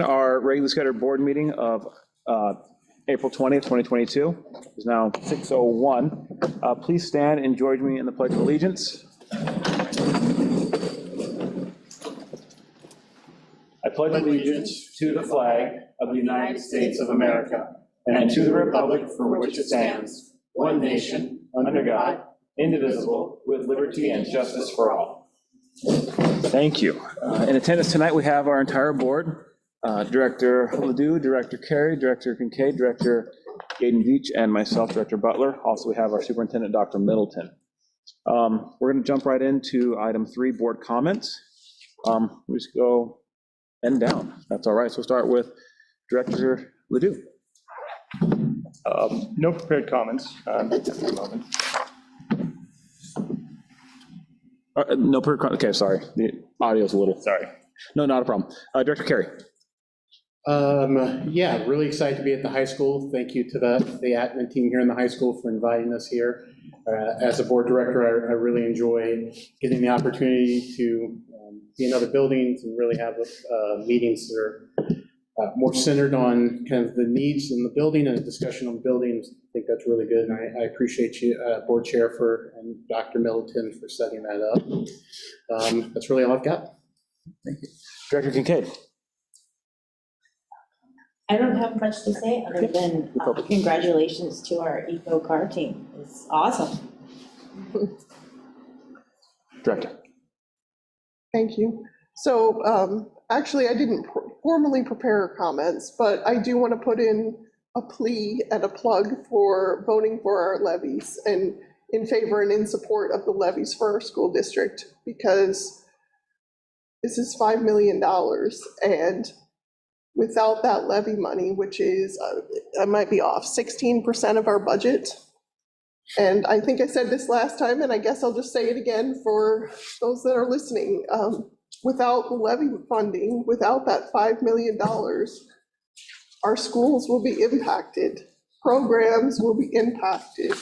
Our regularly scheduled board meeting of April 20th, 2022 is now 6:01. Please stand and join me in the Pledge of Allegiance. I pledge allegiance to the flag of the United States of America and to the republic for which it stands, one nation, under God, indivisible, with liberty and justice for all. Thank you. In attendance tonight, we have our entire board. Director Ledoux, Director Carey, Director Kincaid, Director Gaden Veach, and myself, Director Butler. Also, we have our Superintendent, Dr. Middleton. We're going to jump right into item 3, board comments. We just go end down. That's all right. So we'll start with Director Ledoux. No prepared comments at the moment. No prepared comments. Okay, sorry. The audio's a little. Sorry. No, not a problem. Director Carey. Yeah, really excited to be at the high school. Thank you to the admin team here in the high school for inviting us here. As a board director, I really enjoy getting the opportunity to be in other buildings and really have meetings that are more centered on kind of the needs in the building and a discussion on buildings. I think that's really good, and I appreciate you, board chair, and Dr. Middleton for setting that up. That's really all I've got. Thank you. Director Kincaid. I don't have much to say other than congratulations to our eco car team. It's awesome. Director. Thank you. So actually, I didn't formally prepare comments, but I do want to put in a plea and a plug for voting for our levies and in favor and in support of the levies for our school district, because this is $5 million, and without that levy money, which is, I might be off, 16% of our budget. And I think I said this last time, and I guess I'll just say it again for those that are listening. Without the levy funding, without that $5 million, our schools will be impacted. Programs will be impacted.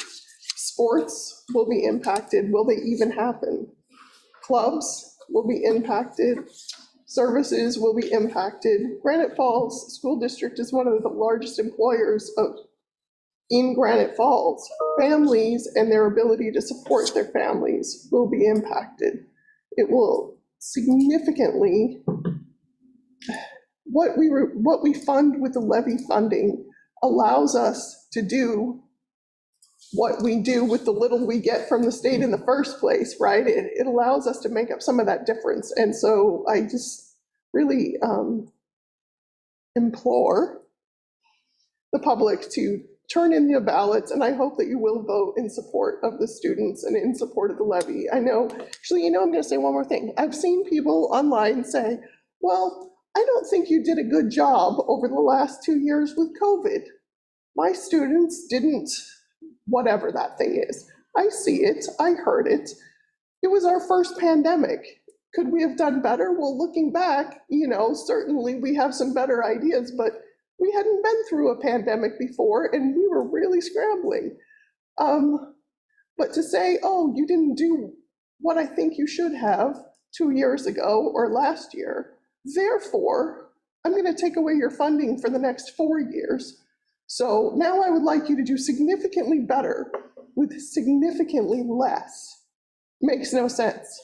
Sports will be impacted. Will they even happen? Clubs will be impacted. Services will be impacted. Granite Falls School District is one of the largest employers in Granite Falls. Families and their ability to support their families will be impacted. It will significantly, what we fund with the levy funding allows us to do what we do with the little we get from the state in the first place, right? It allows us to make up some of that difference. And so I just really implore the public to turn in your ballots, and I hope that you will vote in support of the students and in support of the levy. I know, actually, I'm going to say one more thing. I've seen people online say, well, I don't think you did a good job over the last 2 years with COVID. My students didn't, whatever that thing is. I see it, I heard it. It was our first pandemic. Could we have done better? Well, looking back, certainly we have some better ideas, but we hadn't been through a pandemic before and we were really scrambling. But to say, oh, you didn't do what I think you should have 2 years ago or last year, therefore, I'm going to take away your funding for the next 4 years. So now I would like you to do significantly better with significantly less. Makes no sense.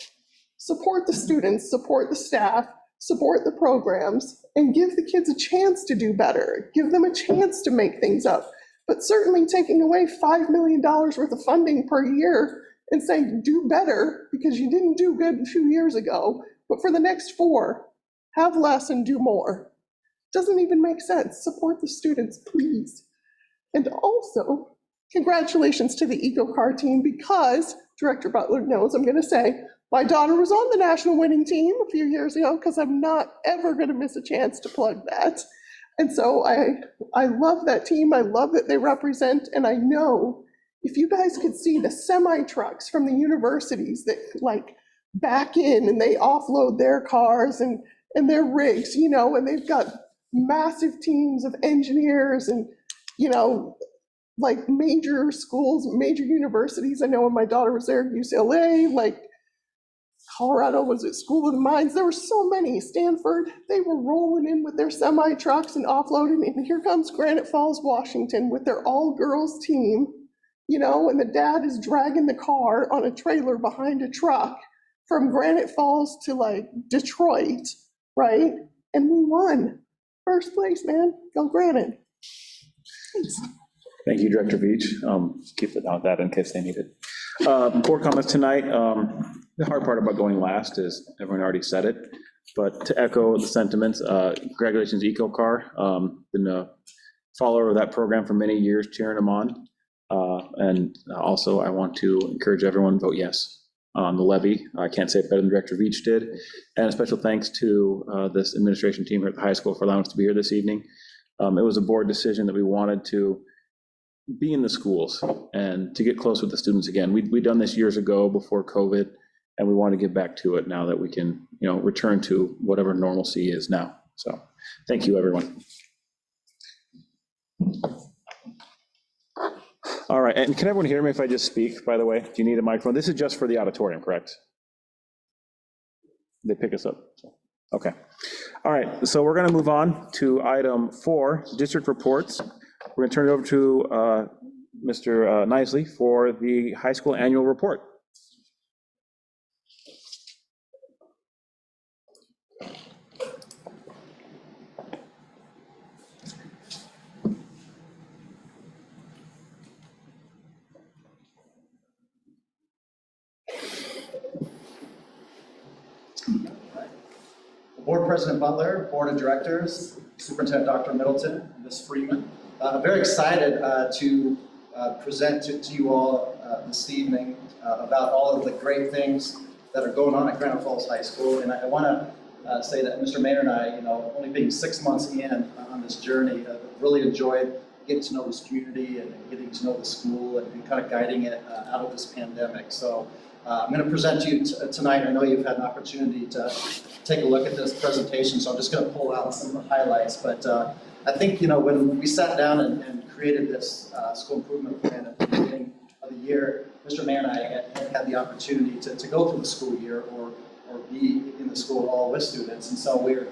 Support the students, support the staff, support the programs, and give the kids a chance to do better. Give them a chance to make things up. But certainly taking away $5 million worth of funding per year and saying, do better because you didn't do good 2 years ago, but for the next 4, have less and do more. Doesn't even make sense. Support the students, please. And also, congratulations to the Eco Car team, because Director Butler knows I'm going to say, my daughter was on the national winning team a few years ago, because I'm not ever going to miss a chance to plug that. And so I love that team. I love that they represent, and I know if you guys could see the semi trucks from the universities that like back in and they offload their cars and their rigs, and they've got massive teams of engineers and, like major schools, major universities. I know when my daughter was there at UCLA, like Colorado, was it School of the Mines? There were so many. Stanford, they were rolling in with their semi trucks and offloading. And here comes Granite Falls, Washington with their all-girls team, you know, and the dad is dragging the car on a trailer behind a truck from Granite Falls to like Detroit, right? And we won. First place, man. Go Granite. Thanks. Thank you, Director Veach. Keep it on that in case they need it. Core comments tonight. The hard part about going last is everyone already said it, but to echo the sentiments, congratulations, EcoCar. Been a follower of that program for many years, cheering them on. And also, I want to encourage everyone to vote yes on the levy. I can't say it better than Director Veach did. And a special thanks to this administration team here at the high school for allowing us to be here this evening. It was a board decision that we wanted to be in the schools and to get close with the students again. We'd done this years ago before COVID, and we want to get back to it now that we can, you know, return to whatever normalcy is now. So thank you, everyone. All right, and can everyone hear me if I just speak, by the way? Do you need a microphone? This is just for the auditorium, correct? They pick us up. Okay. All right, so we're gonna move on to item 4, district reports. We're gonna turn it over to Mr. Nisley for the high school annual report. Board President Butler, Board of Directors, Superintendent Dr. Middleton, Ms. Freeman. I'm very excited to present to you all this evening about all of the great things that are going on at Granite Falls High School. And I want to say that Mr. Mayor and I, you know, only being 6 months in on this journey, really enjoyed getting to know this community and getting to know the school and kind of guiding it out of this pandemic. So I'm going to present to you tonight. I know you've had an opportunity to take a look at this presentation, so I'm just going to pull out some of the highlights. But I think, you know, when we sat down and created this school improvement plan at the beginning of the year, Mr. Mayor and I had the opportunity to go through the school year or be in the school at all with students. And so we're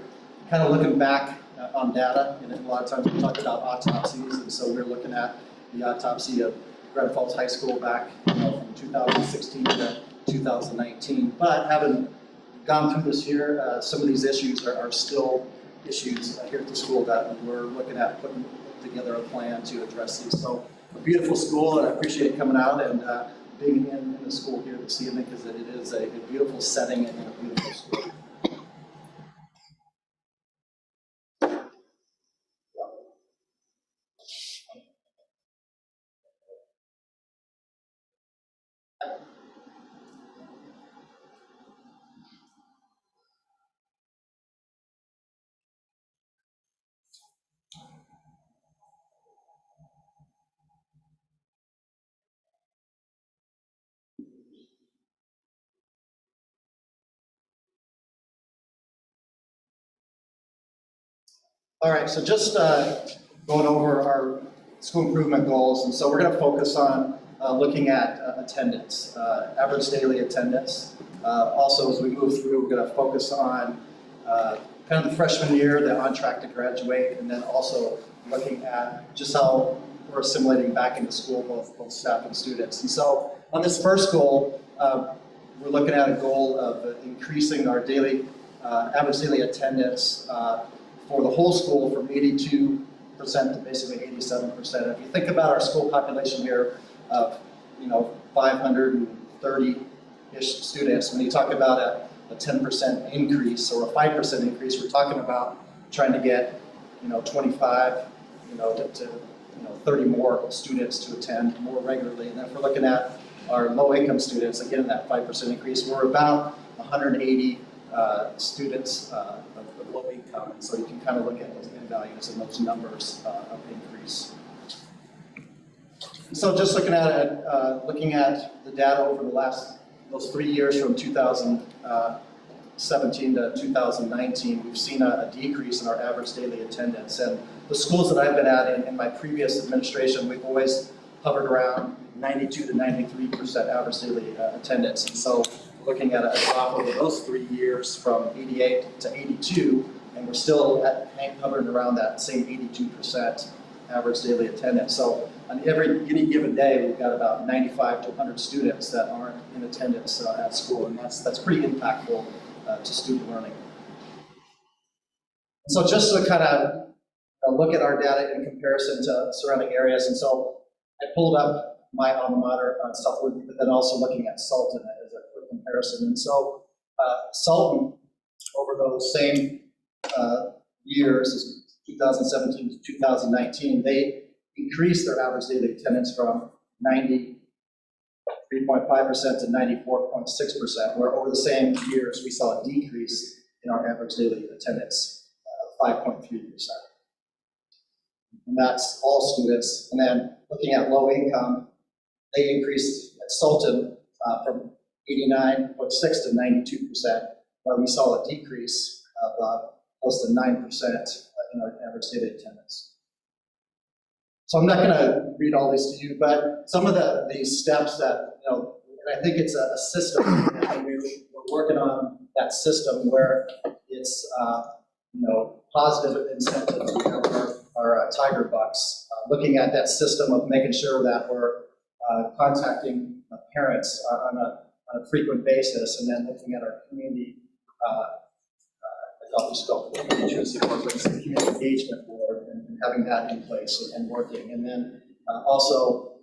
kind of looking back on data, and a lot of times we talk about autopsies, and so we're looking at the autopsy of Granite Falls High School back, you know, from 2016 to 2019. But having gone through this year, some of these issues are still issues here at the school that we're looking at putting together a plan to address these. So a beautiful school, and I appreciate coming out and being in the school here this evening, because it is a beautiful setting and a beautiful school. All right, so just going over our school improvement goals, and so we're going to focus on looking at attendance, average daily attendance. Also, as we move through, we're going to focus on kind of the freshman year, the on track to graduate, and then also looking at just how we're assimilating back into school, both staff and students. And so on this first goal, we're looking at a goal of increasing our daily average daily attendance for the whole school from 82% to basically 87%. If you think about our school population here of, you know, 530-ish students, when you talk about a 10% increase or a 5% increase, we're talking about trying to get, you know, 25, you know, to 30 more students to attend more regularly. And if we're looking at our low-income students, again, that 5% increase, we're about 180 students of low income, and so you can kind of look at those end values and those numbers of increase. So just looking at the data over those 3 years from 2017 to 2019, we've seen a decrease in our average daily attendance. And the schools that I've been at in my previous administration, we've always hovered around 92 to 93% average daily attendance. And so looking at a drop over those 3 years from 88 to 82, and we're still hovering around that same 82% average daily attendance. So on any given day, we've got about 95 to 100 students that aren't in attendance at school, and that's pretty impactful to student learning. So just to kind of look at our data in comparison to surrounding areas, and so I pulled up my alma mater, Southwood, but then also looking at Sultan as a quick comparison. And so Sultan, over those same years, 2017 to 2019, they increased their average daily attendance from 93.5% to 94.6%, where over the same years we saw a decrease in our average daily attendance of 5.3%. And that's all students. And then looking at low income, they increased at Sultan from 89.6 to 92%, where we saw a decrease of close to 9% in our average daily attendance. So I'm not going to read all these to you, but some of these steps that, and I think it's a system, and we're working on that system where it's, positive incentives. We have our Tiger Bucks, looking at that system of making sure that we're contacting parents on a frequent basis, and then looking at our community, community engagement board, and having that in place and working. And then also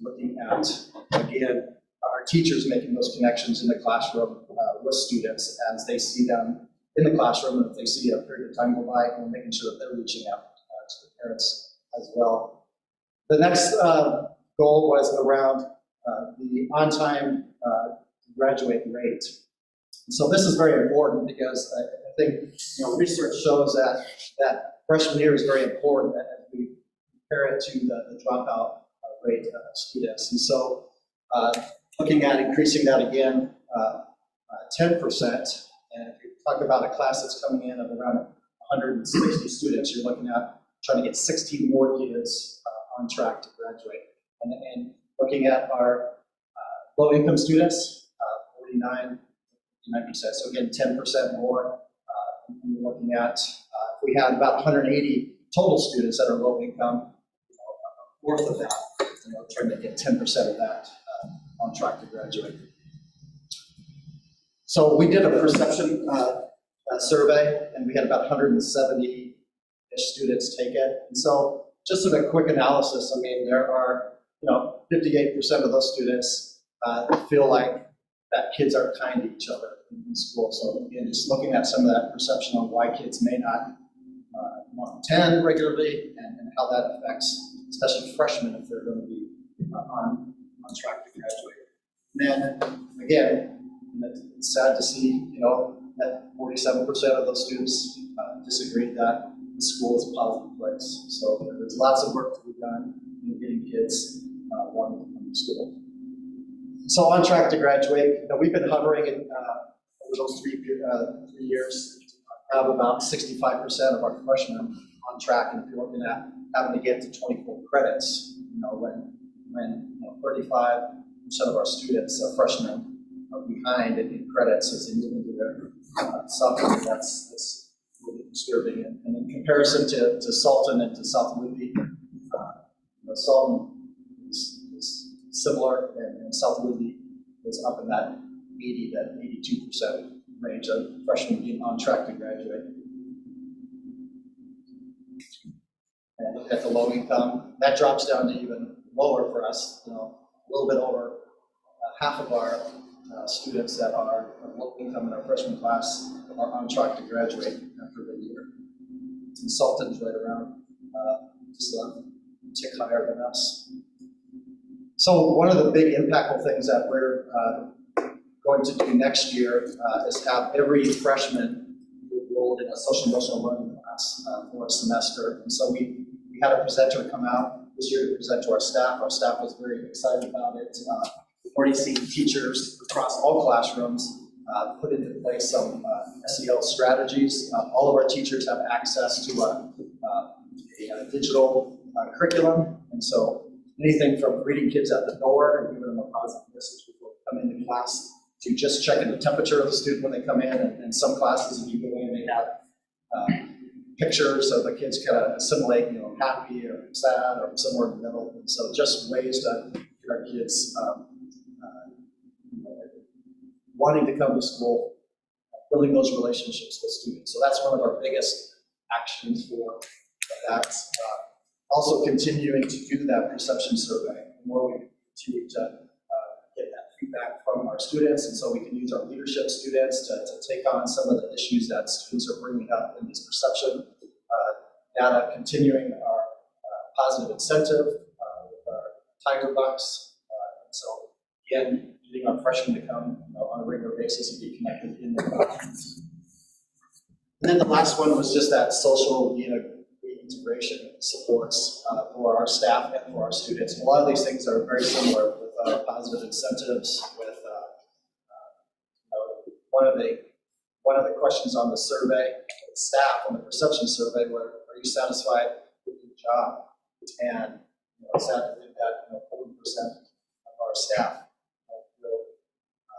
looking at, again, our teachers making those connections in the classroom with students as they see them in the classroom, and if they see a period of time go by, and making sure that they're reaching out to the parents as well. The next goal was around the on-time graduate rate. So this is very important because I think research shows that freshman year is very important as we compare it to the dropout rate of students. And so looking at increasing that again 10%, and if you talk about a class that's coming in of around 160 students, you're looking at trying to get 16 more kids on track to graduate. And looking at our low-income students, 49%, so again, 10% more. And we're looking at, if we had about 180 total students that are low income, worth of that, trying to get 10% of that on track to graduate. So we did a perception survey, and we had about 170-ish students take it. And so just as a quick analysis, I mean, there are, 58% of those students feel like that kids are kind to each other in school. So again, just looking at some of that perception on why kids may not want to attend regularly, and how that affects, especially freshmen, if they're going to be on track to graduate. And then again, it's sad to see, that 47% of those students disagree that the school is a positive place. So there's lots of work to be done in getting kids wanting to come to school. So on track to graduate, we've been hovering in, over those three years, have about 65% of our freshmen on track. And if you're looking at having to get to 24 credits, when 35% of our students, freshmen, are behind in credits as they move into their sophomore, that's really disturbing. And in comparison to Sultan and to South Luby, Sultan is similar, and South Luby is up in that 80 to 82% range of freshmen being on track to graduate. And look at the low income, that drops down to even lower for us, a little bit over half of our students that are low income in our freshman class are on track to graduate after the year. And Sultan's right around just a tick higher than us. So one of the big impactful things that we're going to do next year is have every freshman enrolled in a social emotional learning class for a semester. And so we had a presenter come out this year to present to our staff. Our staff was very excited about it. We've already seen teachers across all classrooms put into place some SEL strategies. All of our teachers have access to a digital curriculum, and so anything from greeting kids at the door and giving them a positive message before they come into class, to just checking the temperature of the student when they come in. And some classes, if you go in, they have pictures so the kids kind of assimilate, happy or sad or somewhere in the middle. And so just ways to get our kids wanting to come to school, building those relationships with students. So that's one of our biggest actions for that. Also continuing to do that perception survey. The more we continue to get that feedback from our students, and so we can use our leadership students to take on some of the issues that students are bringing up in this perception data, continuing our positive incentive with our Tiger Bucks. And so again, getting our freshmen to come on a regular basis and be connected in their classrooms. And then the last one was just that social integration supports for our staff and for our students. And a lot of these things are very similar with positive incentives. With one of the questions on the survey, staff on the perception survey, were, are you satisfied with your job? And it's sad to think that 40% of our staff feel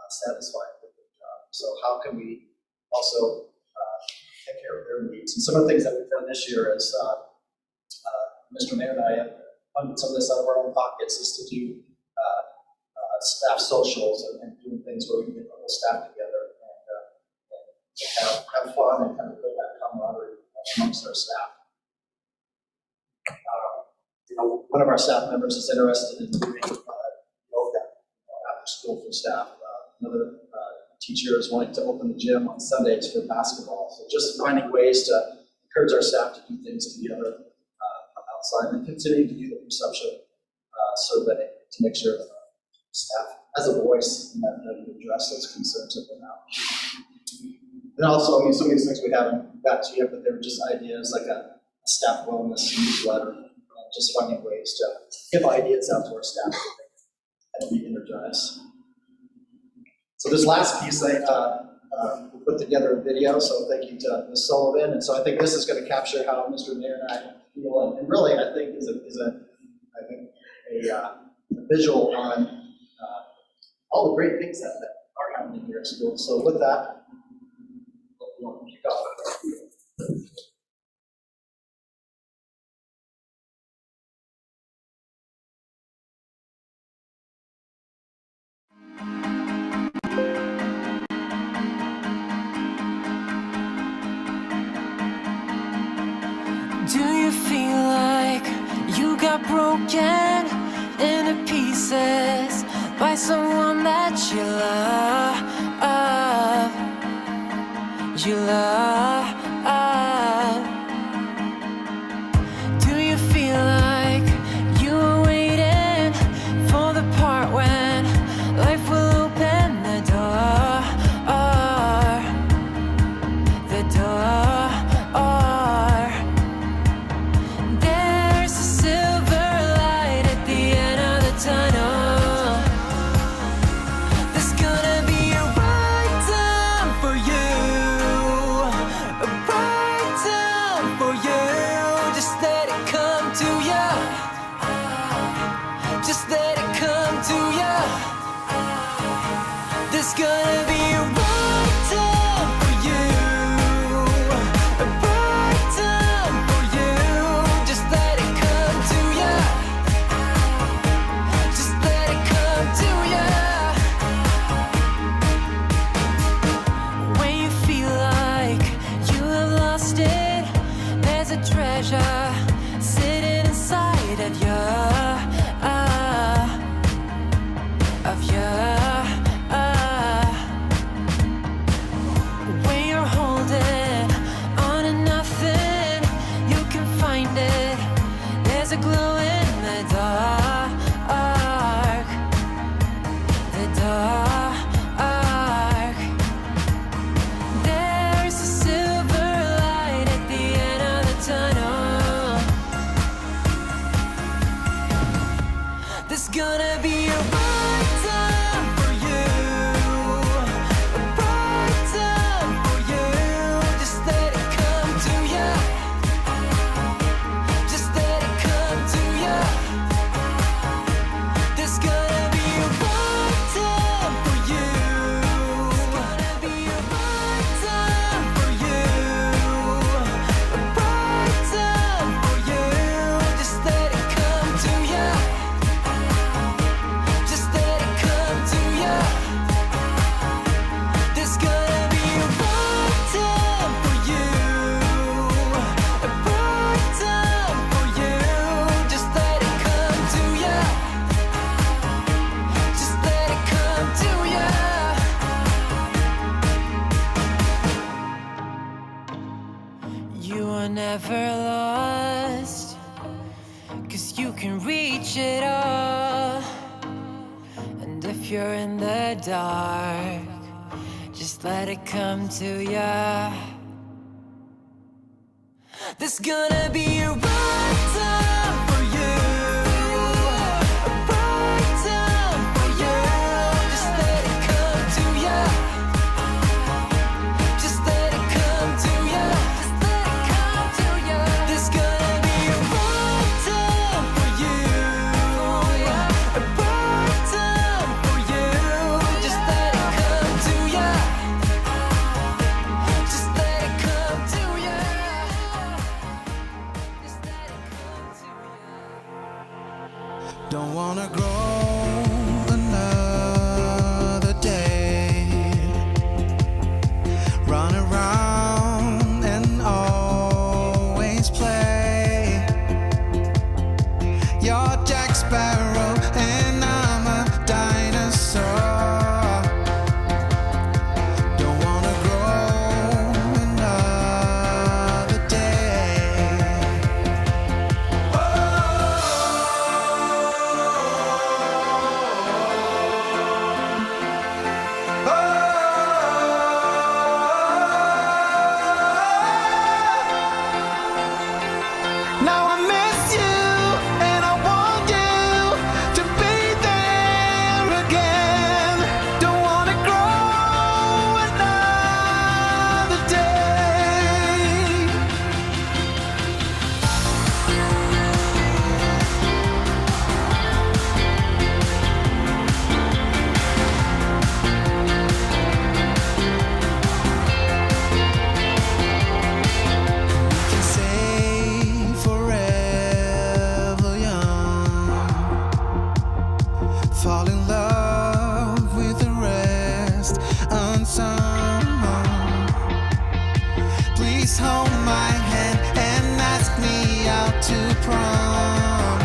satisfied with their job. So how can we also take care of their needs? And some of the things that we've done this year is Mr. Mayor and I have funded some of this out of our own pockets, is to do staff socials and doing things where we can get the whole staff together and have fun and kind of build that camaraderie amongst our staff. One of our staff members is interested in doing yoga after school for staff. Another teacher is wanting to open the gym on Sundays for basketball. So just finding ways to encourage our staff to do things together outside, and continue to do the perception survey to make sure that staff has a voice and that we address those concerns that they have. And also, some of these things we haven't got to yet, but they were just ideas like a staff wellness newsletter, just finding ways to give ideas out to our staff and be energized. So this last piece, we put together a video, so thank you to Ms. Sullivan. And so I think this is going to capture how Mr. Mayor and I feel, and really I think is a visual on all the great things that are happening here at school. So with that, we'll kick off. Do you feel like you got broken into pieces by someone that you love? You love. Do you feel like you were waiting for the part when life will open the door? The door. There's a silver light at the end of the tunnel. There's gonna be a right time for you, a right time for you. Just let it come to you. Just let it come to you. There's gonna be a right time for you, a right time for you. Just let it come to you. Just let it come to you. When you feel like you have lost it, there's a treasure sitting inside of you. never lost, 'cause you can reach it all. And if you're in the dark, just let it come to ya. There's gonna be a right time for you, a right time for you. Just let it come to ya. Just let it come to ya. Just let it come to ya. There's gonna be a right time for you, a right time for you. Just let it come to ya. Just let it come to ya. Just let it come to ya. Don't wanna grow another day, run around and always play. You're Jack Sparrow and I'm a dinosaur. Don't wanna grow another day. Now I miss you and I want you to be there again. Don't wanna grow another day. We can say forever young, fall in love with the rest unsung. Please hold my hand and ask me out to prom,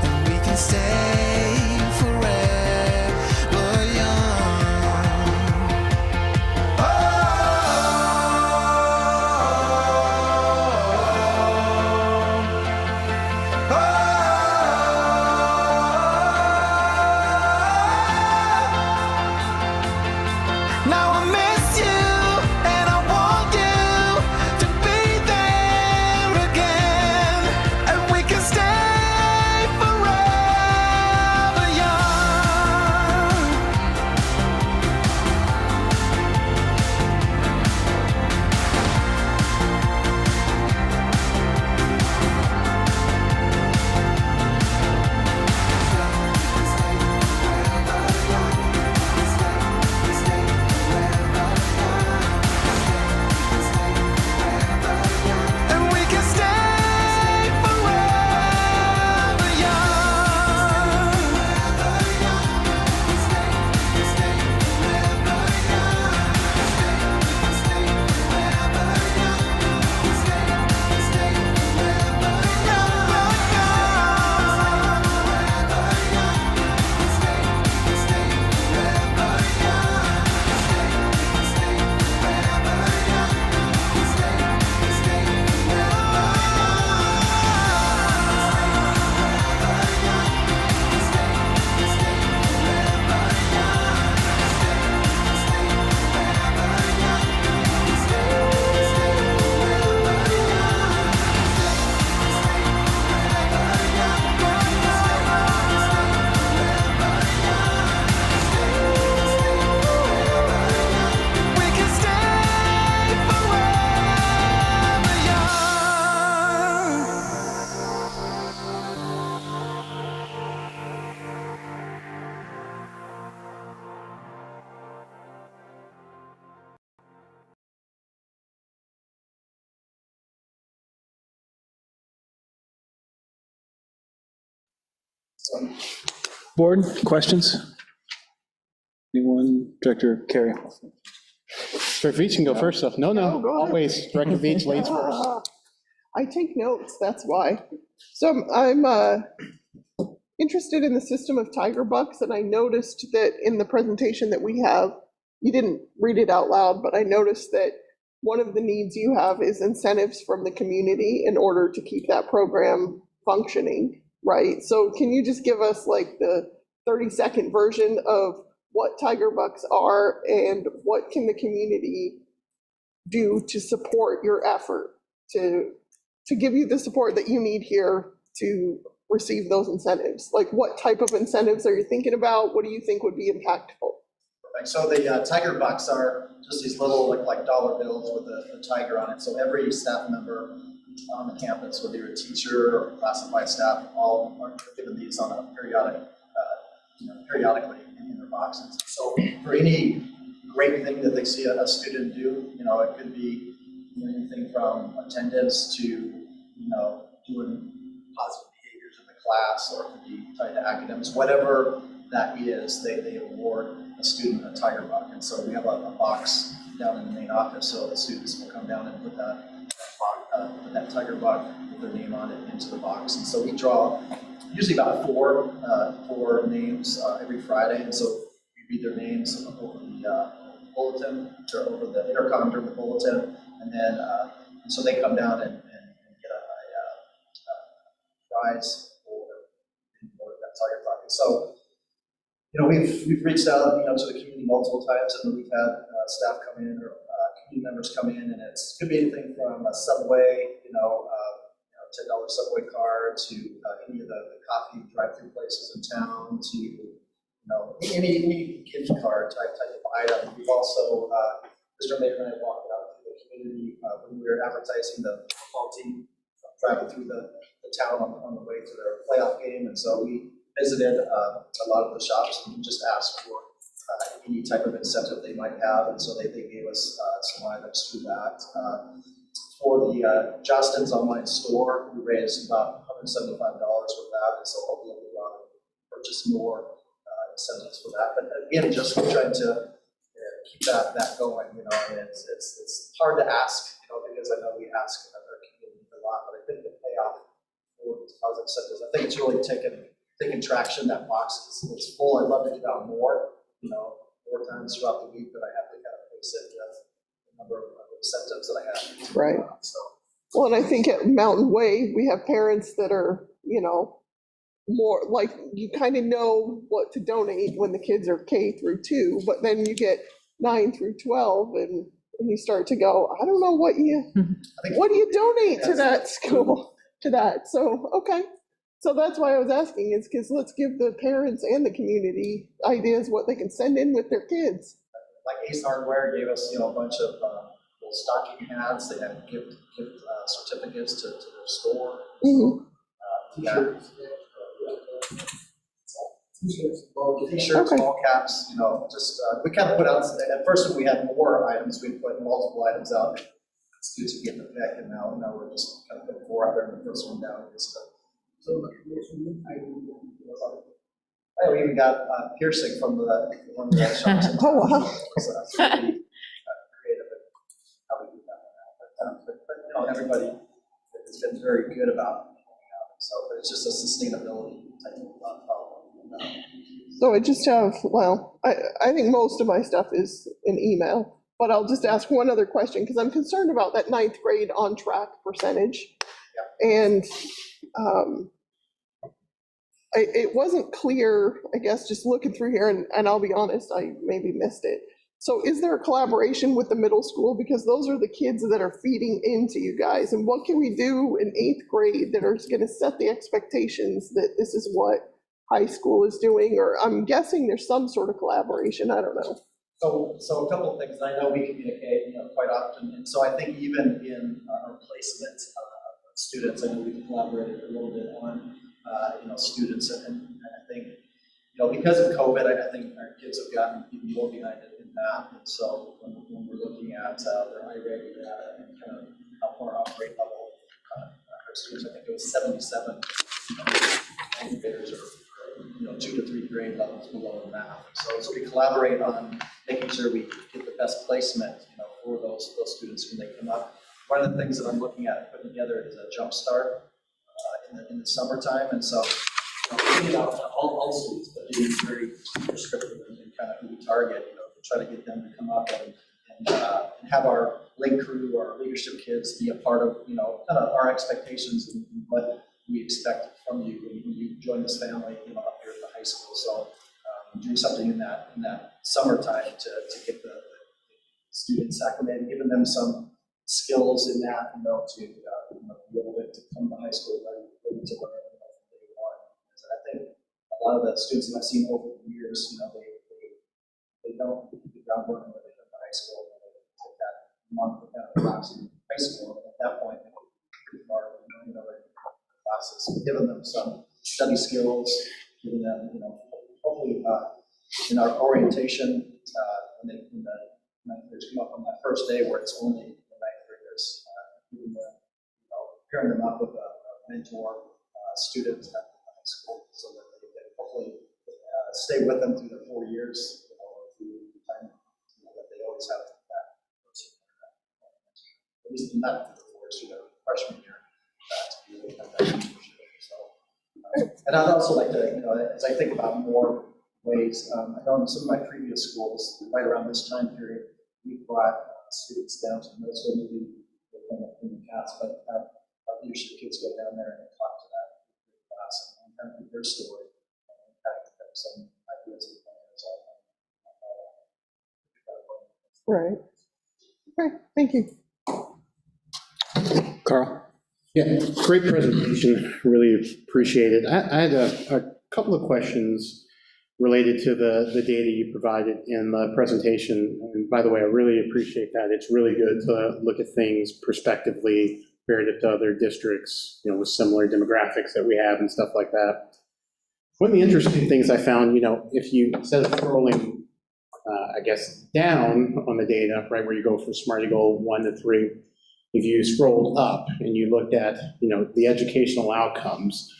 and we can stay forever young. Now I miss you and I want you to be there again, and we can stay forever young. And we can stay forever young. We can stay forever young. Board, questions? Anyone? Director Carey? Director Veach can go first, though. No, No, go ahead. always. Director Veach leads first. I take notes, that's why. So I'm interested in the system of tiger bucks, and I noticed that in the presentation that we have, you didn't read it out loud, but I noticed that one of the needs you have is incentives from the community in order to keep that program functioning, right? So can you just give us like the 30-second version of what Tiger Bucks are and what can the community do to support your effort to give you the support that you need here to receive those incentives? Like, what type of incentives are you thinking about? What do you think would be impactful? So the Tiger Bucks are just these little like dollar bills with a tiger on it. So every staff member on the campus, whether you're a teacher or classified staff, all are given these on a periodically in their boxes. So for any great thing that they see a student do, it could be anything from attendance to doing positive behaviors in the class, or it could be tied to academics, whatever that is, they award a student a Tiger Buck. And so we have a box down in the main office, so the students will come down and put that Tiger Buck with their name on it into the box. And so we draw usually about four names every Friday, and so we read their names over the bulletin, or over the intercom during the bulletin, and then and so they come down and get a prize for that Tiger Buck. And so we've reached out to the community multiple times, and we've had staff come in, or community members come in, and it could be anything from a Subway, $10 Subway card, to any of the coffee drive-through places in town, to any gift card type of item. We've also, Mr. Mayor and I walked out to the community when we were advertising the football team driving through the town on the way to their playoff game, and so we visited a lot of the shops and just asked for any type of incentive they might have, and so they gave us some items through that. For the Justin's online store, we raised about $175 with that, and so we'll be able to purchase more incentives for that. But again, just trying to keep that going, and it's hard to ask, because I know we ask our community a lot, but I think the payoff for these positive incentives, I think it's really taking traction. That box is full. I'd love to get out more times throughout the week, but I have to kind of face it with the number of incentives that I have. Right. Well, and I think at Mountain Way, we have parents that are, more like, you kind of know what to donate when the kids are K through 2, but then you get 9 through 12, and you start to go, I don't know what do you donate to that school, to that. So, okay. So that's why I was asking, is because let's give the parents and the community ideas what they can send in with their kids. Like Ace Hardware gave us, a bunch of little stocking hats. They had gift certificates to their store. Mm-hmm. T-shirts, ball caps, we kind of put out, at first when we had more items, we put multiple items out. Students would get the pick, and now we're just kind of putting 4 out there, and the first one down. We even got piercing from one of the shops. Oh, wow. So that's really creative in how we do that. But everybody has been very good about helping out. So it's just a sustainability type of problem. So I just have, I think most of my stuff is an email, but I'll just ask one other question, because I'm concerned about that 9th grade on track percentage. Yeah. And it wasn't clear, I guess, just looking through here, and I'll be honest, I maybe missed it. So is there a collaboration with the middle school? Because those are the kids that are feeding into you guys. And what can we do in 8th grade that are going to set the expectations that this is what high school is doing? Or I'm guessing there's some sort of collaboration, I don't know. So a couple of things, and I know we communicate quite often, and so I think even in our placement of students, I know we've collaborated a little bit on students, and I think because of COVID, I think our kids have gotten even more behind in math, and so when we're looking at their iReady data and kind of how far off grade level our students, I think it was 77 graders are 2 to 3 grade levels below in math. So we collaborate on making sure we get the best placement for those students when they come up. One of the things that I'm looking at putting together is a jump start in the summertime, and so thinking about all students, but being very prescriptive and kind of who we target, to try to get them to come up and have our link crew or leadership kids be a part of, kind of our expectations and what we expect from you when you join this family, up here at the high school. So doing something in that summertime to get the students acclimated, giving them some skills in that, to be able to come to high school ready to learn from day one. So I think a lot of the students that I've seen over the years, they don't hit the ground running when they come to high school. They take that month of class in high school, and at that point, they're pretty far, ready for classes. So giving them some study skills, giving them, hopefully in our orientation, when they ninth graders come up on that first day where it's only the ninth graders, giving them, pairing them up with a mentor student at the high school so that they can hopefully stay with them through their 4 years, through the time that they always have that person, at least not through the 4 years, through their freshman year, to be able to have that mentorship. So, and I'd also like to, as I think about more ways, I know in some of my previous schools, right around this time period, we brought students down to the middle school, maybe in the past, but have our leadership kids go down there and talk to that class and kind of their story and kind of give them some ideas and plans. Right. Okay, thank you. Carl? Yeah, great presentation, really appreciate it. I had a couple of questions related to the data you provided in the presentation. And by the way, I really appreciate that. It's really good to look at things prospectively compared to other districts, with similar demographics that we have and stuff like that. One of the interesting things I found, if you, instead of scrolling, down on the data, right, where you go from SMART goal 1 to 3, if you scrolled up and you looked at, the educational outcomes,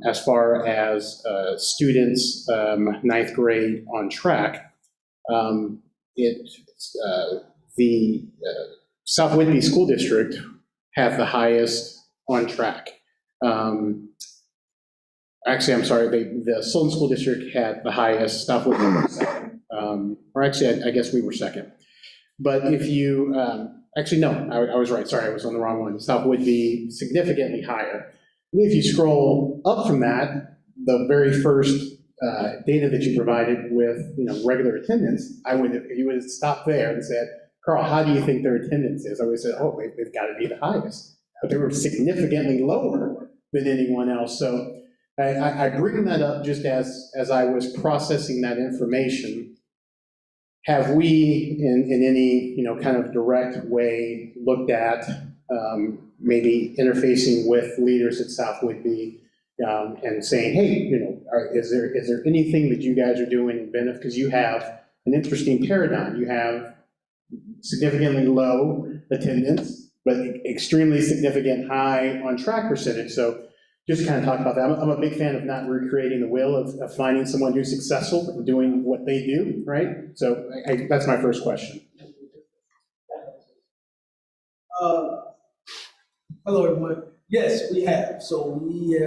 as far as students, ninth grade on track, the South Whitby School District have the highest on track. Actually, I'm sorry, the Sultan School District had the highest, South Whitby was second. Or actually, I guess we were second. But if you, actually, no, I was right, sorry, I was on the wrong one. South Whitby significantly higher. If you scroll up from that, the very first data that you provided with regular attendance, you would have stopped there and said, Carl, how do you think their attendance is? I would have said, oh, they've got to be the highest. But they were significantly lower than anyone else. So I bring that up just as I was processing that information. Have we, in any kind of direct way, looked at maybe interfacing with leaders at South Whitby and saying, hey, is there anything that you guys are doing in benefit? Because you have an interesting paradigm. You have significantly low attendance, but extremely significant high on track percentage. So just kind of talk about that. I'm a big fan of not recreating the wheel, of finding someone who's successful and doing what they do, right? So that's my first question. Hello, everyone. Yes, we have. So we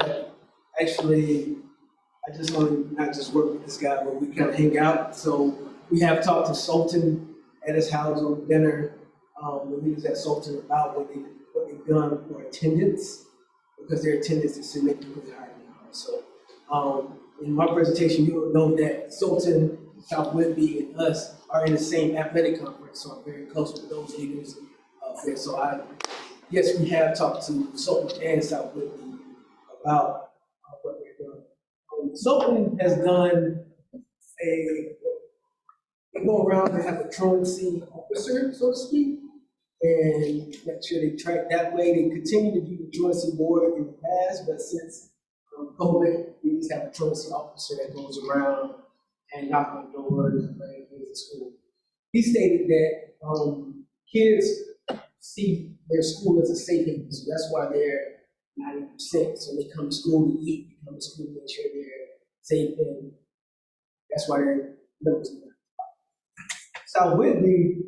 actually, I just want to not just work with this guy, but we kind of hang out. So we have talked to Sultan at his house on dinner, the leaders at Sultan, about what they've done for attendance, because their attendance is significantly higher than ours. So in my presentation, you will know that Sultan, South Whitby, and us are in the same athletic conference, so I'm very close with those leaders there. So yes, we have talked to Sultan and South Whitby about what they've done. Sultan has done they go around and have a truancy officer, so to speak, and make sure they track that way. They continue to do the truancy board in the past, but since COVID, we just have a truancy officer that goes around and knock on doors and bring kids to school. He stated that kids see their school as a safe haven, so that's why they're 90%. So they come to school to eat, they come to school to make sure they're safe, and that's why they're members of that. South Whitby,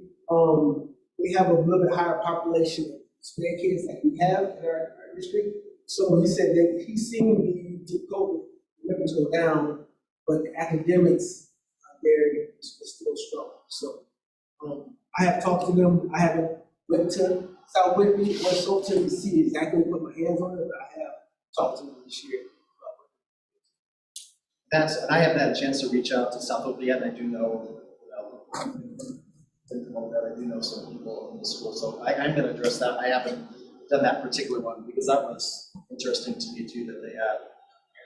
we have a little bit higher population of SPED kids that we have in our district. So he said that he's seen the COVID numbers go down, but the academics there is still strong. So I have talked to them, I haven't went to South Whitney or Sultan to see exactly put my hands on it, but I have talked to them this year. And I haven't had a chance to reach out to South Oak yet, and I do know, I do know some people in the school, so I'm gonna address that. I haven't done that particular one, because that was interesting to me too, that they had a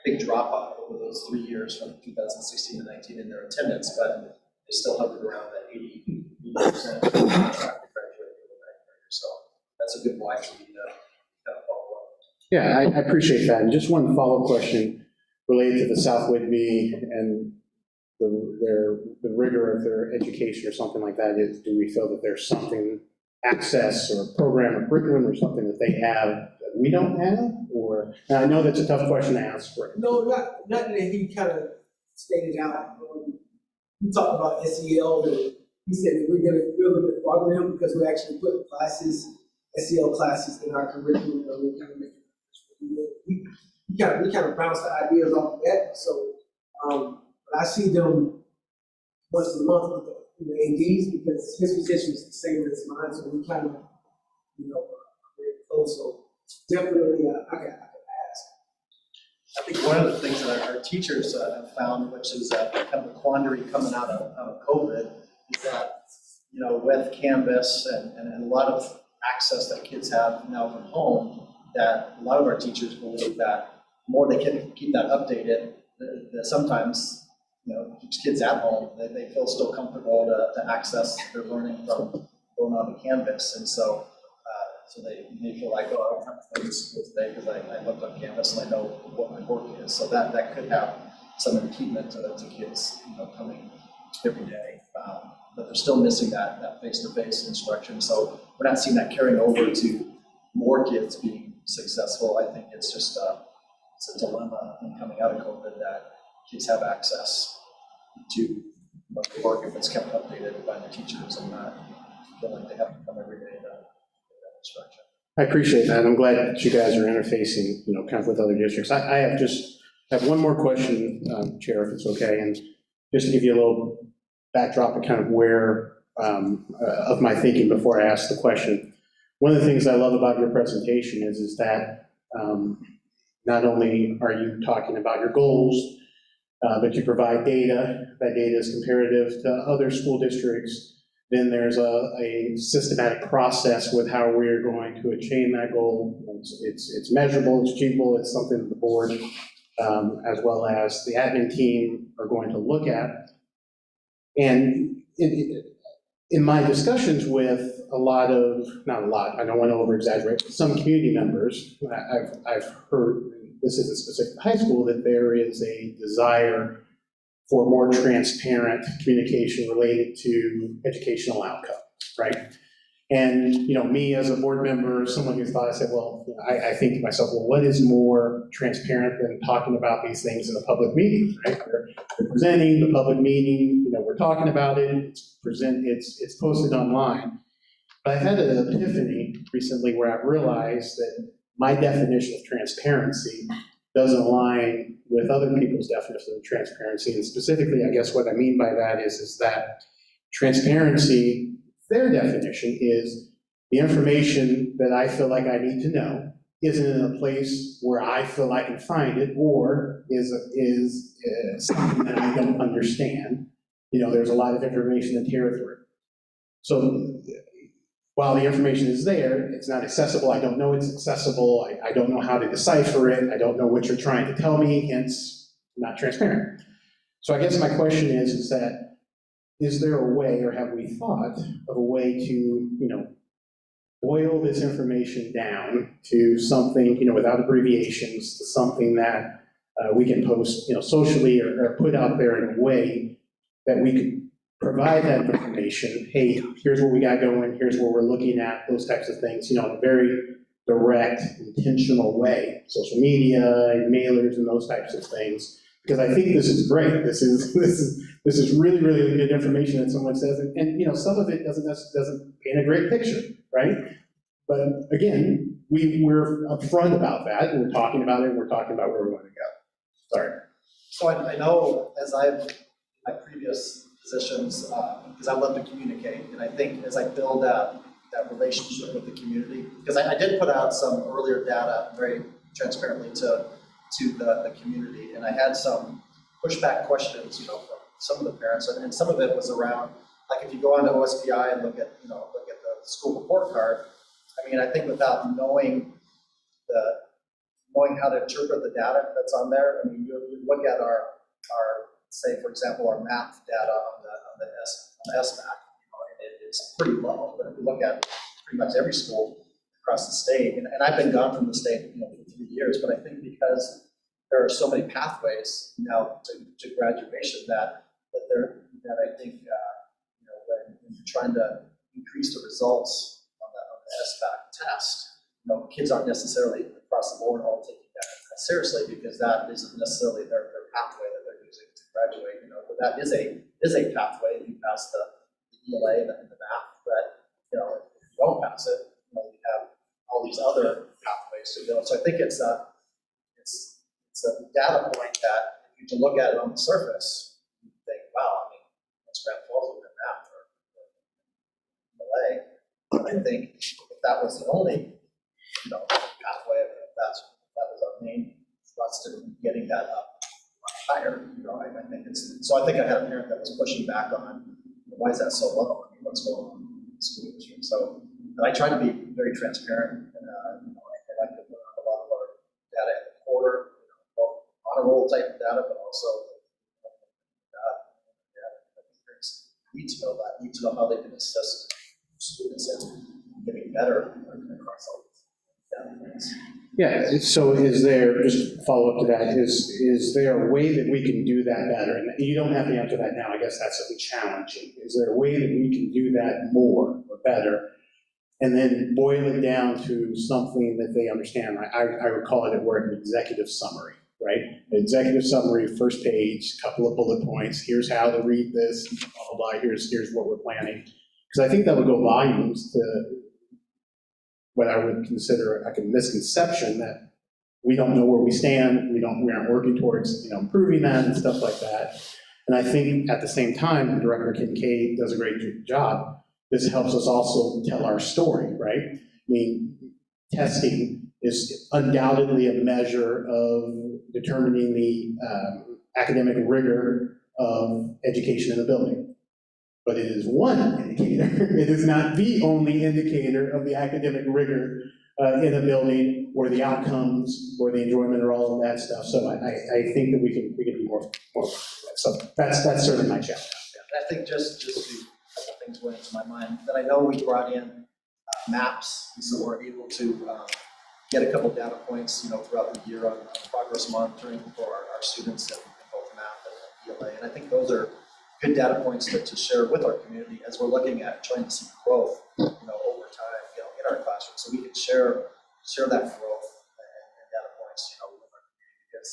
big drop off over those 3 years from 2016 to 19 in their attendance, but they still hovered around that 80% track to graduate. So that's a good watch for you to kind of follow up. Yeah, I appreciate that. And just one follow-up question related to the South Whitby and the rigor of their education or something like that. Is, do we feel that there's something, access or program or curriculum or something that they have that we don't have? Or, and I know that's a tough question to ask. No, not that he kind of stated out. We talked about SEL, and he said that we're gonna be a little bit farther than him because we actually put classes, SEL classes in our curriculum, and we kind of make it. We kind of bounce the ideas off of that. So, but I see them once a month with the ADs because his position is the same as mine, so we kind of, very close. So definitely, I can ask. I think one of the things that our teachers have found, which is kind of a quandary coming out of COVID, is that, with Canvas and a lot of access that kids have now from home, that a lot of our teachers believe that the more they can keep that updated, that sometimes, keeps kids at home, they feel still comfortable to access their learning from going on to Canvas. And so they feel like, oh, I don't have to go to school today because I looked on Canvas and I know what my work is. So that could have some impediment to kids, coming every day. But they're still missing that face-to-face instruction. So we're not seeing that carrying over to more kids being successful. I think it's just it's a dilemma in coming out of COVID that kids have access to the work if it's kept updated by the teachers and not feel like they have to come every day to get that instruction. I appreciate that. I'm glad that you guys are interfacing, kind of with other districts. I have one more question, Chair, if it's okay, and just to give you a little backdrop of kind of where of my thinking before I ask the question. One of the things I love about your presentation is that not only are you talking about your goals, but you provide data. That data is comparative to other school districts. Then there's a systematic process with how we're going to attain that goal. It's measurable, it's achievable, it's something that the board, as well as the admin team, are going to look at. And in my discussions with not a lot, I don't want to over-exaggerate, some community members, I've heard, this isn't specific to high school, that there is a desire for more transparent communication related to educational outcomes, right? And, me as a board member, someone who thought, I said, well, I think to myself, well, what is more transparent than talking about these things in a public meeting, right? We're presenting the public meeting, we're talking about it, it's posted online. But I've had an epiphany recently where I've realized that my definition of transparency doesn't align with other people's definition of transparency. And specifically, I guess what I mean by that is that transparency, their definition is the information that I feel like I need to know isn't in a place where I feel I can find it, or is something that I don't understand. There's a lot of information to tear through. So while the information is there, it's not accessible. I don't know it's accessible. I don't know how to decipher it. I don't know what you're trying to tell me, hence not transparent. So I guess my question is that, is there a way, or have we thought of a way to, boil this information down to something, without abbreviations, to something that we can post, socially or put out there in a way that we could provide that information. Hey, here's what we got going, here's what we're looking at, those types of things, in a very direct, intentional way. Social media, mailers, and those types of things. Because I think this is great. This is really, really good information that someone says, and some of it doesn't paint a great picture, right? But again, we're upfront about that, and we're talking about it, and we're talking about where we want to go. Sorry. So I know, as my previous positions, because I love to communicate. And I think as I build that relationship with the community, because I did put out some earlier data very transparently to the community, and I had some pushback questions, from some of the parents, and some of it was around, like if you go onto OSPI and look at the school report card, I mean, I think without knowing how to interpret the data that's on there, I mean, you look at our say, for example, our math data on the SBAC, and it's pretty low. But if you look at pretty much every school across the state, and I've been gone from the state, for 3 years, but I think because there are so many pathways now to graduation that I think when you're trying to increase the results on the SBAC test, kids aren't necessarily across the board all taking that seriously, because that isn't necessarily their pathway that they're using to graduate. But that is a pathway if you pass the ELA and the math. But if you don't pass it, you have all these other pathways to go. So I think it's a data point that if you look at it on the surface, you think, wow, I mean, what's Grand Falls with math or ELA? But I think if that was the only pathway, if that was our main thrust in getting that up higher, I think so I think I had a parent that was pushing back on, why is that so low? I mean, what's going on in the school district? So, and I try to be very transparent, and I like to put a lot of our data at the quarter, both honor roll type of data, but also need to know that, need to know how they can assist students in getting better across all these data points. Yeah, so is there, just follow up to that, is there a way that we can do that better? And you don't have to answer that now, I guess that's a challenging. Is there a way that we can do that more or better? And then boil it down to something that they understand. I would call it at work an executive summary, right? An executive summary, first page, couple of bullet points, here's how to read this, blah, blah, blah, here's what we're planning. Because I think that would go volumes to what I would consider a misconception that we don't know where we stand, we aren't working towards improving that and stuff like that. And I think at the same time, Director Kincaid does a great job. This helps us also tell our story, right? I mean, testing is undoubtedly a measure of determining the academic rigor of education in the building. But it is one indicator. It is not the only indicator of the academic rigor in a building, or the outcomes, or the enjoyment, or all of that stuff. So I think that we can be more. So that's certainly my challenge. And I think just a couple things went into my mind that I know we brought in maps, and so we're able to get a couple data points, throughout the year on progress monitoring for our students in both math and ELA. And I think those are good data points to share with our community as we're looking at trying to see growth, over time, in our classroom, so we can share that growth and data points, with our community. Because,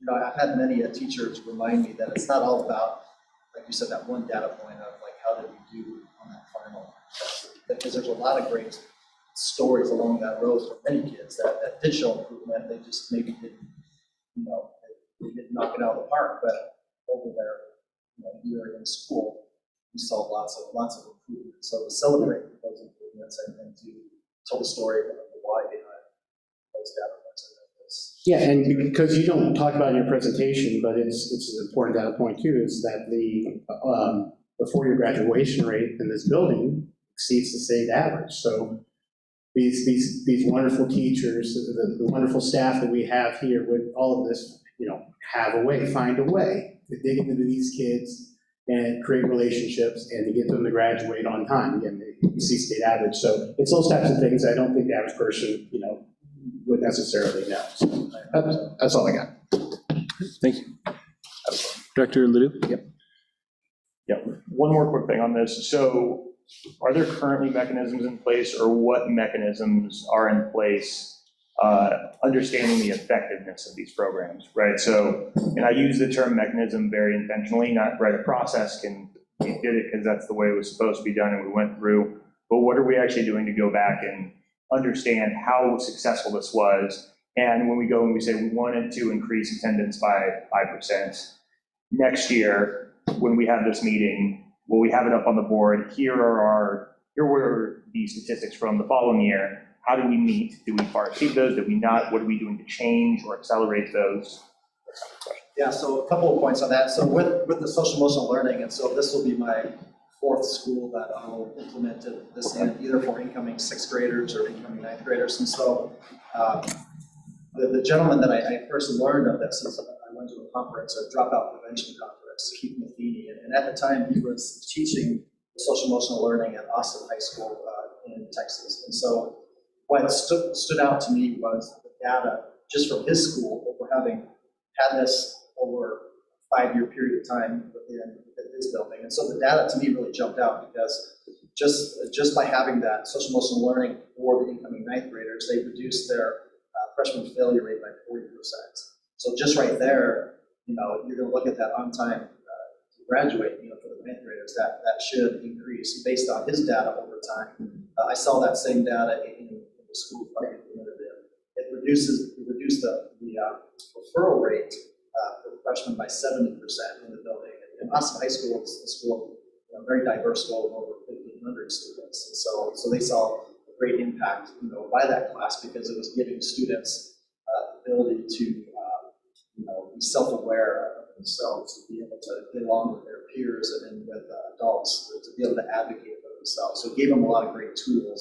I've had many teachers remind me that it's not all about, like you said, that one data point of like, how did we do on that final test? Because there's a lot of great stories along that road for many kids that did show improvement. They just maybe didn't, they didn't knock it out of the park, but over there, year in school, we saw lots of improvement. So to celebrate those improvements and to tell the story of the why behind those data points. Yeah, and because you don't talk about it in your presentation, but it's an important data point too, is that the four-year graduation rate in this building exceeds the state average. So these wonderful teachers, the wonderful staff that we have here with all of this, find a way to dig into these kids and create relationships and to get them to graduate on time. Again, you see state average. So it's those types of things I don't think the average person, would necessarily know. So that's all I got. Thank you. Director Ledoux? Yep. Yeah, one more quick thing on this. So are there currently mechanisms in place, or what mechanisms are in place understanding the effectiveness of these programs, right? So, and I use the term mechanism very intentionally, not right, a process we did it because that's the way it was supposed to be done and we went through, but what are we actually doing to go back and understand how successful this was? And when we go and we say we wanted to increase attendance by 5% next year, when we have this meeting, will we have it up on the board? Here were the statistics from the following year. How do we meet? Do we far exceed those? Do we not? What are we doing to change or accelerate those? Yeah, so a couple of points on that. So with the social emotional learning, and so this will be my fourth school that I'll implement this in, either for incoming sixth graders or incoming ninth graders. And so the gentleman that I first learned of this is I went to a conference, a dropout prevention conference, Keith Matheny, and at the time he was teaching social emotional learning at Austin High School in Texas. And so what stood out to me was the data just from his school, over having had this over a 5-year period of time within his building. And so the data to me really jumped out because just by having that social emotional learning for the incoming ninth graders, they reduced their freshman failure rate by 40%. So just right there, you're going to look at that on time to graduate, for the ninth graders, that should increase based on his data over time. I saw that same data in the school I implemented in. It reduced the referral rate for freshmen by 70% in the building. And Austin High School is a school, very diverse school of over 1,500 students. And so they saw a great impact, by that class because it was giving students the ability to, be self-aware of themselves, to be able to get along with their peers and with adults, to be able to advocate for themselves. So it gave them a lot of great tools.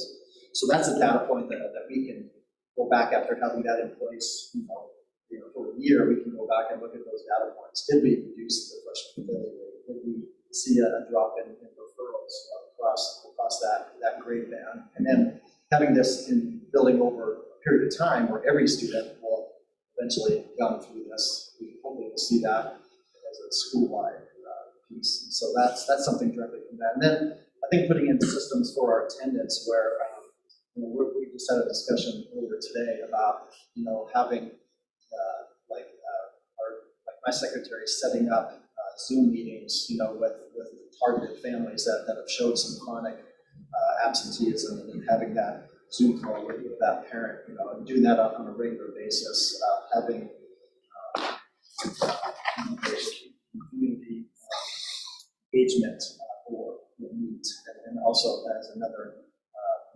So that's a data point that we can go back after having that in place, for a year. We can go back and look at those data points. Did we reduce the freshman failure rate? Did we see a drop in referrals across that grade band? And then having this in building over a period of time where every student will eventually gone through this, we hopefully will see that as a school-wide piece. And so that's something directly from that. And then I think putting in systems for our attendance where we just had a discussion earlier today about having my secretary setting up Zoom meetings with targeted families that have showed some chronic absenteeism, and having that Zoom call with that parent, and doing that on a regular basis, having community engagement or meet, and also as another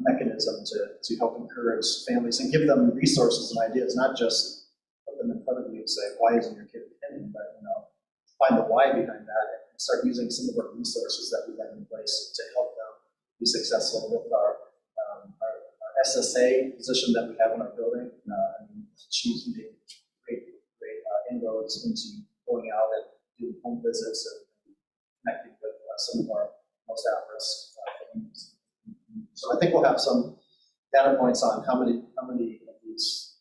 mechanism to help encourage families and give them resources and ideas, not just put them in front of you and say, why isn't your kid attending, but find the why behind that and start using some of our resources that we have in place to help them be successful with our SSA position that we have in our building. She's made great inroads into going out and doing home visits and connecting with some of our most at-risk families. So I think we'll have some data points on how many of these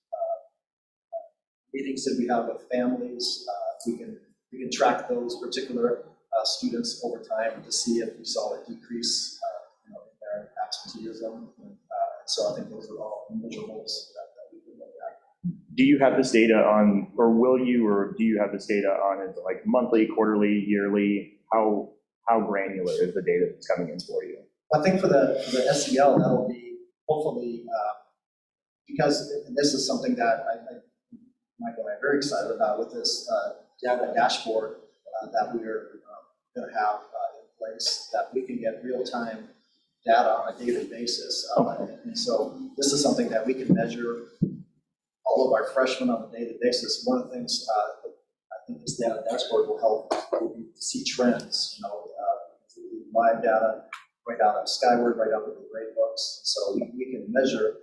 meetings did we have with families. We can track those particular students over time to see if we saw a decrease in their absenteeism. So I think those are all measurables that we can look at. Do you have this data on, or do you have this data on, is it like monthly, quarterly, yearly? How granular is the data that's coming in for you? I think for the SEL, that'll be hopefully, because this is something that Michael and I are very excited about with this data dashboard that we're going to have in place, that we can get real-time data on a daily basis. And so this is something that we can measure all of our freshmen on a daily basis. One of the things I think this data dashboard will help see trends, live data right out of Skyward, right out of the grade books. So we can measure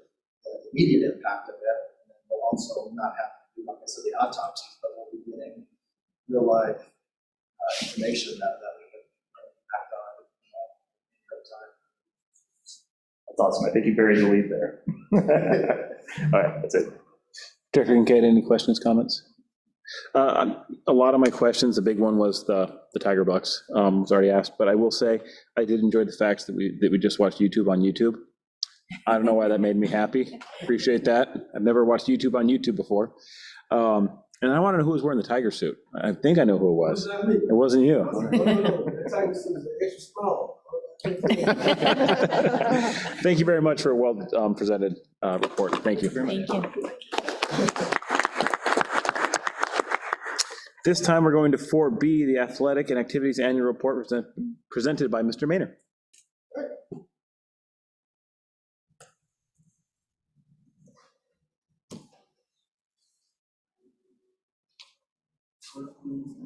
the immediate impact of it. And then we'll also not have to do, like I said, the autopsies, but we'll be getting real life information that we can act on in real time. That's awesome. I think you buried the lead there. All right, that's it. Director Kincaid, any questions, comments? A lot of my questions, the big one was the Tiger Bucks, was already asked, but I will say I did enjoy the facts that we just watched YouTube on YouTube. I don't know why that made me happy. Appreciate that. I've never watched YouTube on YouTube before. And I want to know who was wearing the tiger suit. I think I know who it was. It wasn't you. The tiger suit is extra small. Thank you very much for a well presented report. Thank you. Thank you. This time, we're going to 4B, the Athletic and Activities Annual Report presented by Mr. Maynard.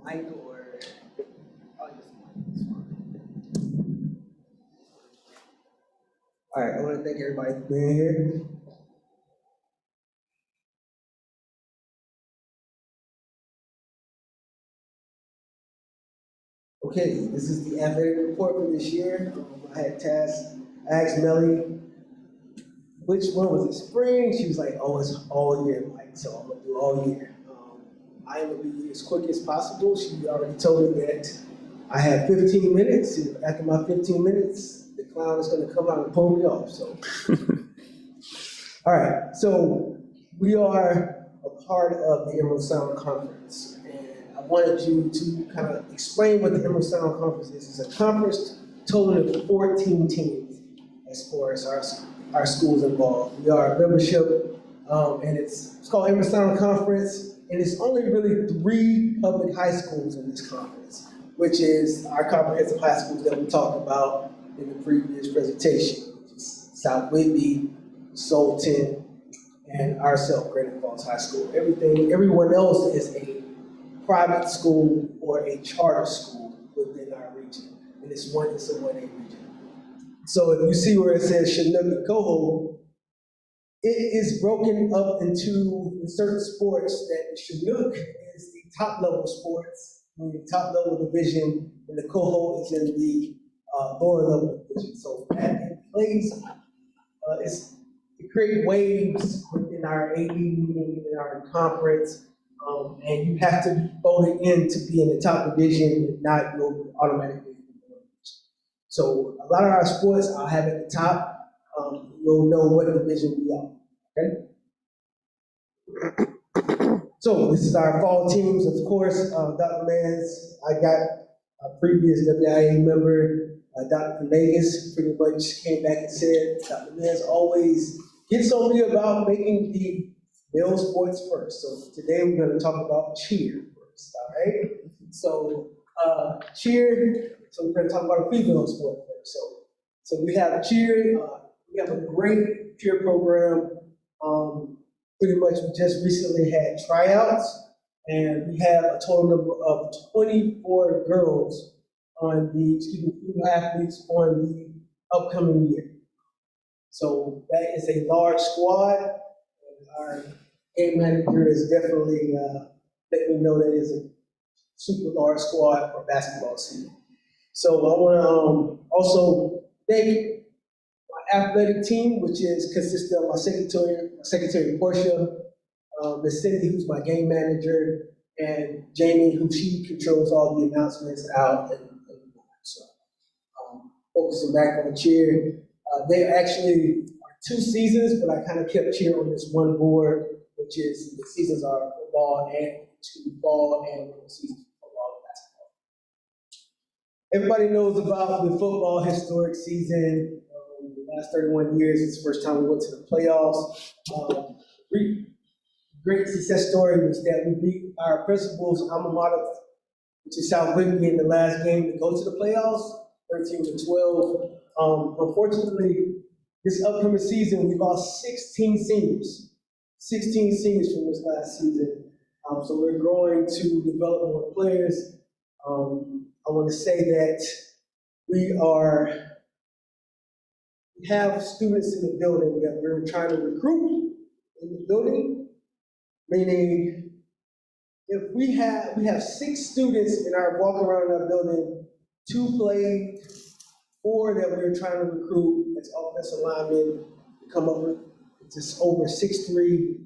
Mike or? All right, I want to thank everybody for being here. Okay, this is the athletic report for this year. I had asked Melly, which one was it, spring? She was like, oh, it's all year, Mike, so I'm gonna do all year. I am gonna be as quick as possible. She already told me that I have 15 minutes. After my 15 minutes, the clown is gonna come out and pull me off, so. All right, so we are a part of the Emerald Sound Conference. I wanted you to kind of explain what the Emerald Sound Conference is. It's a conference totaling of 14 teams as far as our schools involved. We are a membership, and it's called Emerald Sound Conference, and it's only really 3 public high schools in this conference, which is our comprehensive high schools that we talked about in the previous presentation, which is South Whitby, Sultan, and ourselves, Granite Falls High School. Everyone else is a private school or a charter school within our region, and it's a 1A region. So if you see where it says Chinook and Coho, it is broken up into certain sports that Chinook is the top level sports, the top level division, and the Coho is in the lower level division. So that plays, it creates waves within our AD meeting, in our conference. And you have to be voted in to be in the top division, and not go automatically. So a lot of our sports I'll have at the top. You'll know what division we are. Okay. So this is our fall teams, of course. Dr. Mans, I got a previous WIA member, Dr. Vegas, pretty much came back and said, Dr. Mans always gets on me about making the male sports first. So today we're going to talk about cheer first, all right? So cheer, so we're going to talk about a female sport first. So we have cheer, we have a great cheer program. Pretty much we just recently had tryouts, and we have a total number of 24 girls female athletes on the upcoming year. So that is a large squad. Our game manager is definitely let me know that is a super large squad for basketball season. So I want to also thank my athletic team, which consists of my secretary Portia, Miss Cindy, who's my game manager, and Jamie, who she controls all the announcements out. So focusing back on cheer, they actually 2 seasons, but I kind of kept cheer on this one board, which is the seasons are football and fall and season for football and basketball. Everybody knows about the football historic season. The last 31 years, it's the first time we went to the playoffs. Great success story was that we beat our principal's alma mater, which is South Whitby, in the last game to go to the playoffs, 13-12. Unfortunately, this upcoming season, we lost 16 seniors. 16 seniors from this last season. So we're growing to develop more players. I want to say that we have students in the building that we're trying to recruit in the building, meaning if we have 6 students in our walk around our building, 2 played, 4 that we're trying to recruit as offensive linemen to come up with just over 6'3"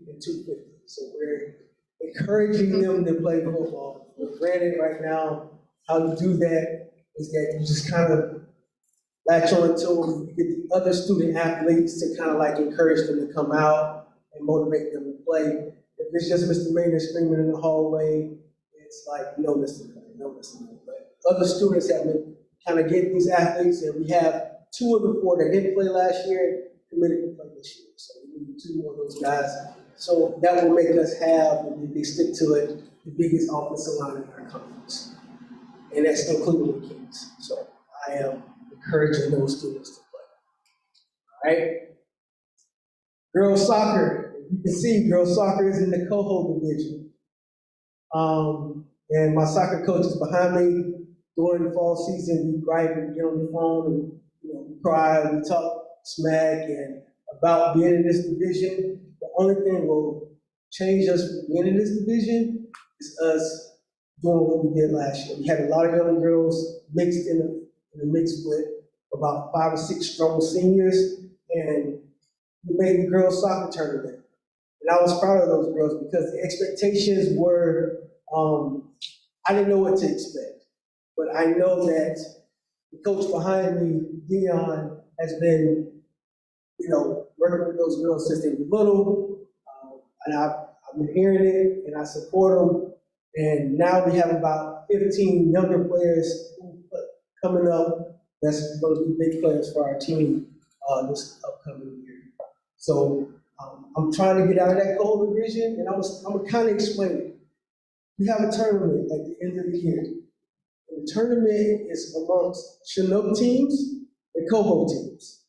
and 250. So we're encouraging them to play football. But granted, right now, how you do that is that you just kind of latch on to them, you get the other student athletes to kind of like encourage them to come out and motivate them to play. If it's just Mr. Maynard screaming in the hallway, it's like, no, Mr. Maynard, no, Mr. Maynard. But other students have been kind of getting these athletes, and we have 2 of the 4 that didn't play last year committed to play this year. So we need 2 more of those guys. So that will make us have, and they stick to it, the biggest offensive line in our conference. And that's including the Kings. So I am encouraging those students to play. All right? Girls soccer, you can see girls soccer is in the Coho division. And my soccer coach is behind me. During the fall season, we gripe and get on the phone and we cry, we talk smack and about being in this division. The only thing that will change us from being in this division is us doing what we did last year. We had a lot of young girls mixed in a mixed split, about 5 or 6 strong seniors, and we made the girls soccer tournament. And I was proud of those girls because the expectations were, I didn't know what to expect. But I know that the coach behind me, Dion, has been, working with those girls since they were little. And I've been hearing it and I support them. And now we have about 15 younger players coming up that's going to be big players for our team this upcoming year. So I'm trying to get out of that cold division, and I'm gonna kind of explain it. We have a tournament at the end of the year. And the tournament is amongst Chinook teams and Coho teams.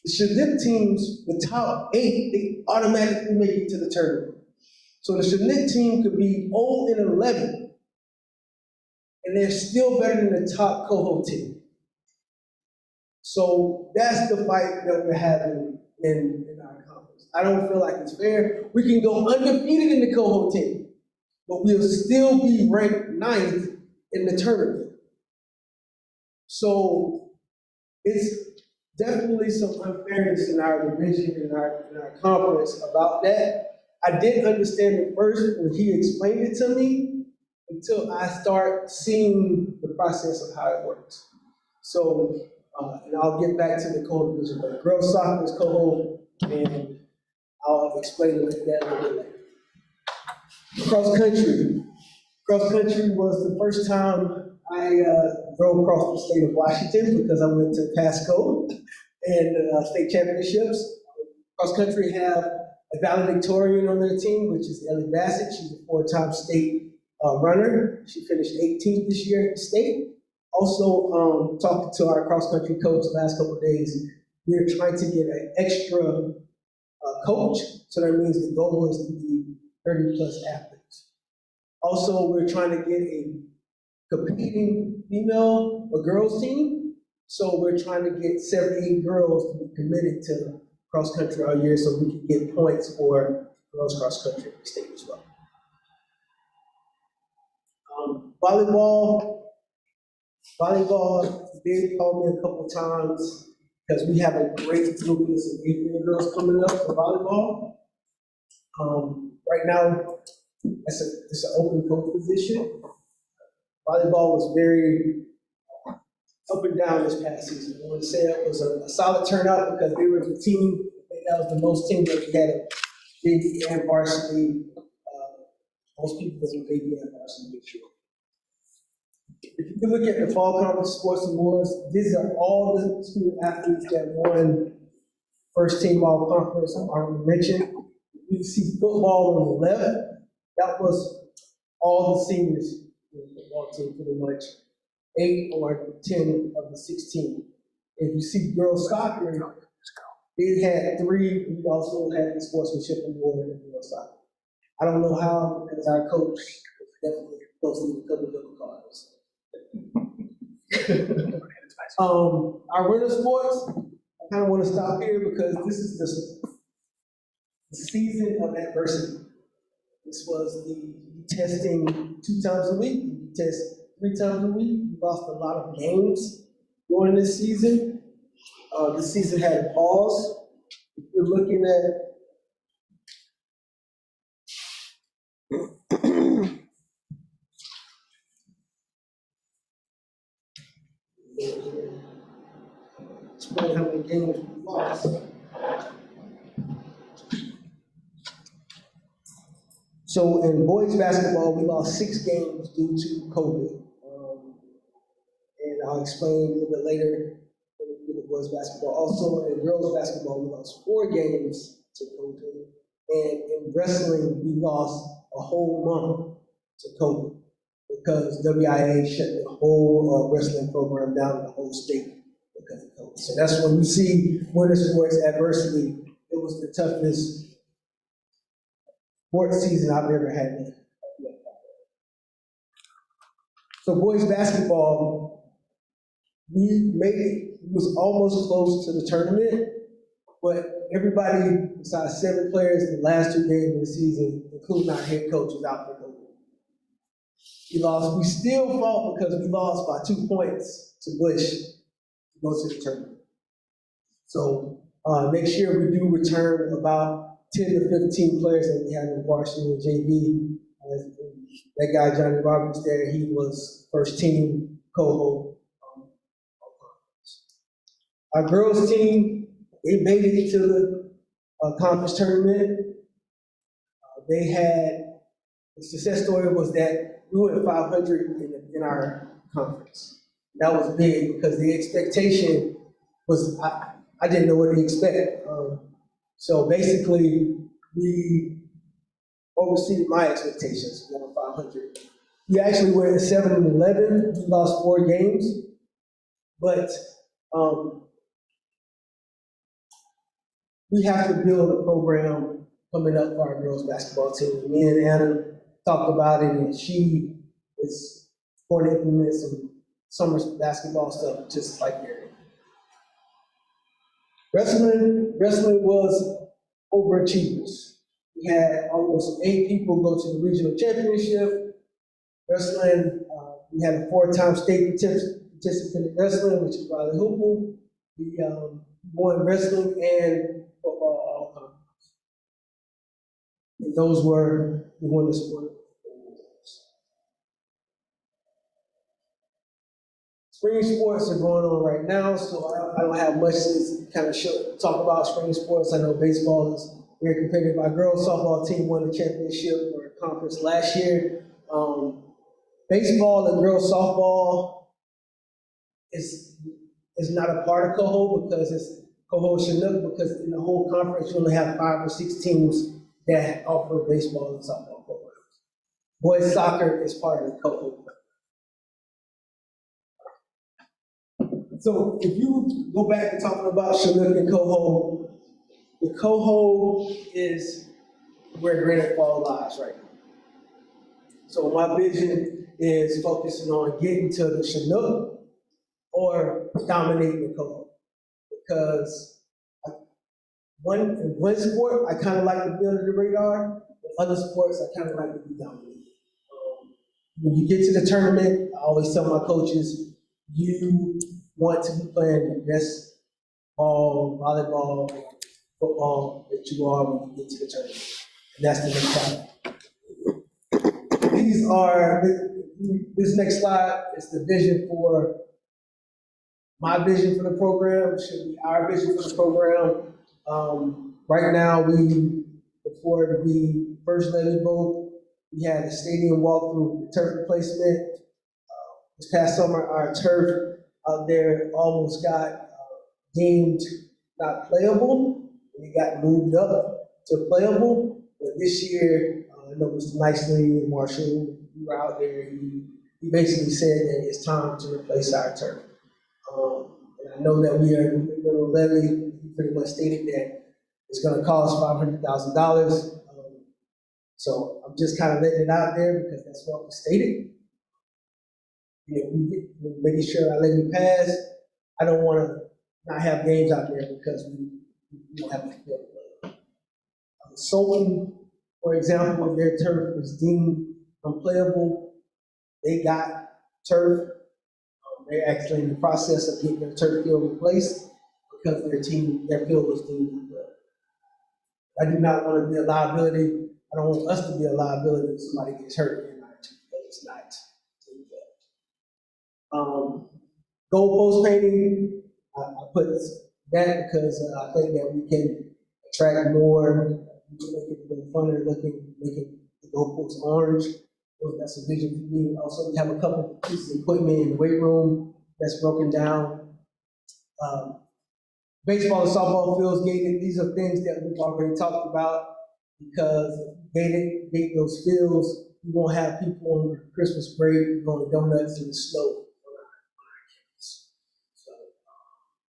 The Chinook teams, the top 8, they automatically make it to the tournament. So the Chinook team could be 0-11, and they're still better than the top Coho team. So that's the fight that we're having in our conference. I don't feel like it's fair. We can go undefeated in the Coho team, but we'll still be ranked 9th in the tournament. So it's definitely some unfairness in our division, in our conference about that. I didn't understand it first when he explained it to me until I start seeing the process of how it works. So, and I'll get back to the Coho division, but girls soccer is Coho, and I'll explain that a little bit later. Cross country. Cross country was the first time I drove across the state of Washington because I went to Pasco and state championships. Cross country have a valedictorian on their team, which is Ellie Bassett. She's a 4-time state runner. She finished 18th this year at the state. Also, talking to our cross-country coach the last couple of days, we're trying to get an extra coach. So that means the goal is to be 30-plus athletes. Also, we're trying to get a competing female or girls team. So we're trying to get 78 girls to be committed to cross-country all year so we can get points for girls cross-country at the state as well. Volleyball, they called me a couple times because we have a great nucleus of 8-year girls coming up for volleyball. Right now, it's an open coach position. Volleyball was very up and down this past season. I want to say it was a solid turnout because they were the team, I think that was the most team that we had a baby and varsity. Most people was a baby and varsity this year. If you can look at the Fall Conference Sports Awards, these are all the student athletes that won first team all conference. I already mentioned. You see football on the left. That was all the seniors in the football team pretty much. 8 or 10 of the 16. If you see girls soccer, they had 3. We also had the sportsmanship award in girls soccer. I don't know how, because our coach definitely posted a couple of double cards. Our winter sports, I kind of want to stop here because this is the season of adversity. This was the testing 2 times a week, you test 3 times a week. We lost a lot of games during this season. This season had a pause. If you're looking at explain how many games we lost. So in boys basketball, we lost 6 games due to COVID. And I'll explain a little bit later with boys basketball. Also in girls basketball, we lost 4 games to COVID. And in wrestling, we lost a whole month to COVID, because WIA shut the whole wrestling program down in the whole state because of COVID. So that's when we see winter sports adversity. It was the toughest sports season I've ever had. So boys basketball, we made it, was almost close to the tournament, but everybody besides 7 players in the last 2 games of the season, including our head coach, was out for COVID. We lost. We still fought because we lost by 2 points to Bush to go to the tournament. So next year we do return about 10 to 15 players that we had in varsity and JV. That guy Johnny Roberts there, he was first team Coho. Our girls team, they made it to the conference tournament. They had, the success story was that we went 500 in our conference. That was big because the expectation was, I didn't know what to expect. So basically, we overseeded my expectations, 500. We actually went 7-11, we lost 4 games, but we have to build a program coming up for our girls basketball team. Me and Anna talked about it, and she is going to implement some summer basketball stuff just like Gary. Wrestling was overachievers. We had almost 8 people go to the regional championship. Wrestling, we had a 4-time state participant in wrestling, which is Riley Hoople. We won wrestling and football all conference. And those were the winners for spring sports are going on right now, so I don't have much to kind of talk about spring sports. I know baseball is very competitive. Our girls softball team won the championship or conference last year. Baseball and girls softball is not a part of Coho because it's Coho Chinook, because in the whole conference you only have 5 or 6 teams that offer baseball and softball programs. Boys soccer is part of the Coho. So if you go back to talking about Chinook and Coho, the Coho is where Granite Fall lies right now. So my vision is focusing on getting to the Chinook or dominating the Coho. Because in one sport, I kind of like to be under the radar. In other sports, I kind of like to be dominated. When you get to the tournament, I always tell my coaches, you want to be playing the best ball, volleyball, football that you are when you get to the tournament. And that's the mentality. This next slide is the vision for, my vision for the program, should be our vision for the program. Right now, before the first levy vote, we had a stadium walkthrough, turf replacement. This past summer, our turf out there almost got deemed not playable, and it got moved up to playable. But this year, I know Mr. Nicely and Marshall, we were out there, he basically said that it's time to replace our turf. And I know that we are in the middle of levy. He pretty much stated that it's going to cost $500,000. So I'm just kind of letting it out there because that's what was stated. We're making sure our levy pass. I don't want to not have games out there because we don't have a field play. Solon, for example, their turf was deemed unplayable. They got turf. They're actually in the process of getting their turf field replaced because their field was deemed unplayable. I do not want to be a liability. I don't want us to be a liability if somebody gets hurt in our turf field. It's not. Goalpost painting, I put that because I think that we can attract more, we can make it even funner looking, making the goalposts orange. So that's a vision for me. Also, we have a couple pieces of equipment in the weight room that's broken down. Baseball and softball fields gated. These are things that we've already talked about because gate those fields, we won't have people on Christmas break going donuts in the snow on our campus. So,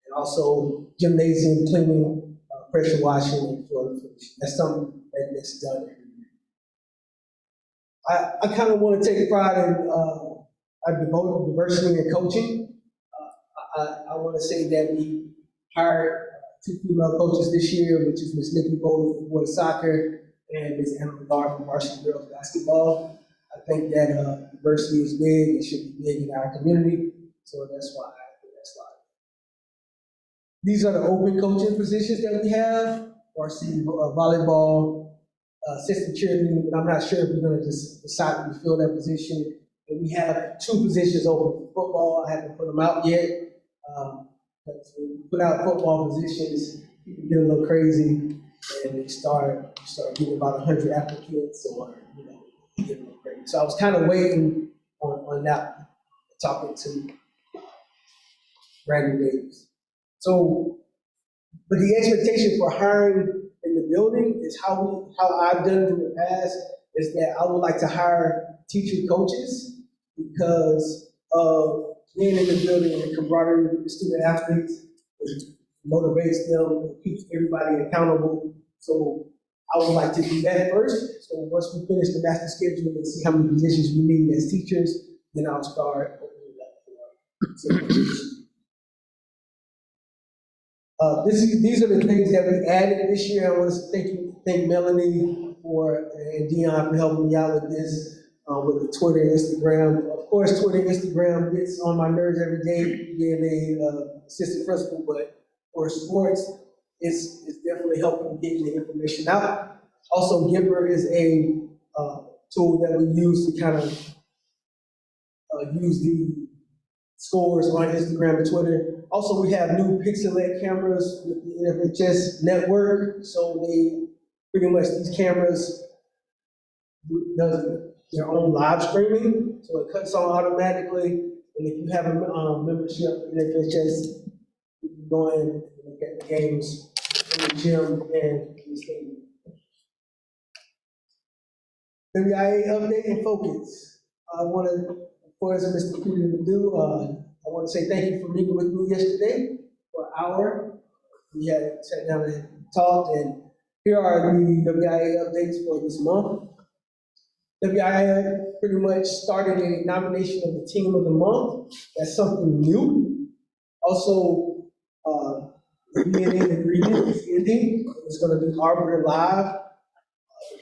and also gymnasium cleaning, pressure washing, and floor finishing. That's something that's done every year. I kind of want to take pride in our diversity in coaching. I want to say that we hired 2 female coaches this year, which is Ms. Nikki Bowler for boys soccer and Ms. Anna Lagarde for varsity girls basketball. I think that diversity is big. It should be big in our community. So that's why. These are the open coaching positions that we have. Varsity volleyball, assistant cheerleading, but I'm not sure if we're going to just decide to fill that position. And we have 2 positions open for football. I haven't put them out yet. But when we put out football positions, people get a little crazy, and they start getting about 100 applicants, or get a little crazy. So I was kind of waiting on that, talking to Brandon Davis. So, but the expectation for hiring in the building is how I've done it in the past is that I would like to hire teacher coaches because of being in the building and the camaraderie with the student athletes. It motivates them, it keeps everybody accountable. So I would like to do that first. So once we finish the master schedule and see how many positions we need as teachers, then I'll start opening it up for these are the things that we added this year. I want to thank Melanie and Dion for helping me out with this. With the Twitter and Instagram. Of course, Twitter and Instagram gets on my nerves every day, being a assistant principal, but for sports, it's definitely helping getting the information out. Also, Gipper is a tool that we use to kind of use the scores on Instagram and Twitter. Also, we have new Pixelate cameras with the NFHS network, so they pretty much, these cameras does their own live streaming, so it cuts on automatically. And if you have a membership in FHS, you can go in and look at the games in the gym and in the stadium. WIA update and focus. I want to, of course, Mr. Peter do. I want to say thank you for meeting with me yesterday for an hour. We had sat down and talked, and here are the WIA updates for this month. WIA pretty much started a nomination of the team of the month. That's something new. Also, DNA agreement is ending. It's going to be Arbiter Live.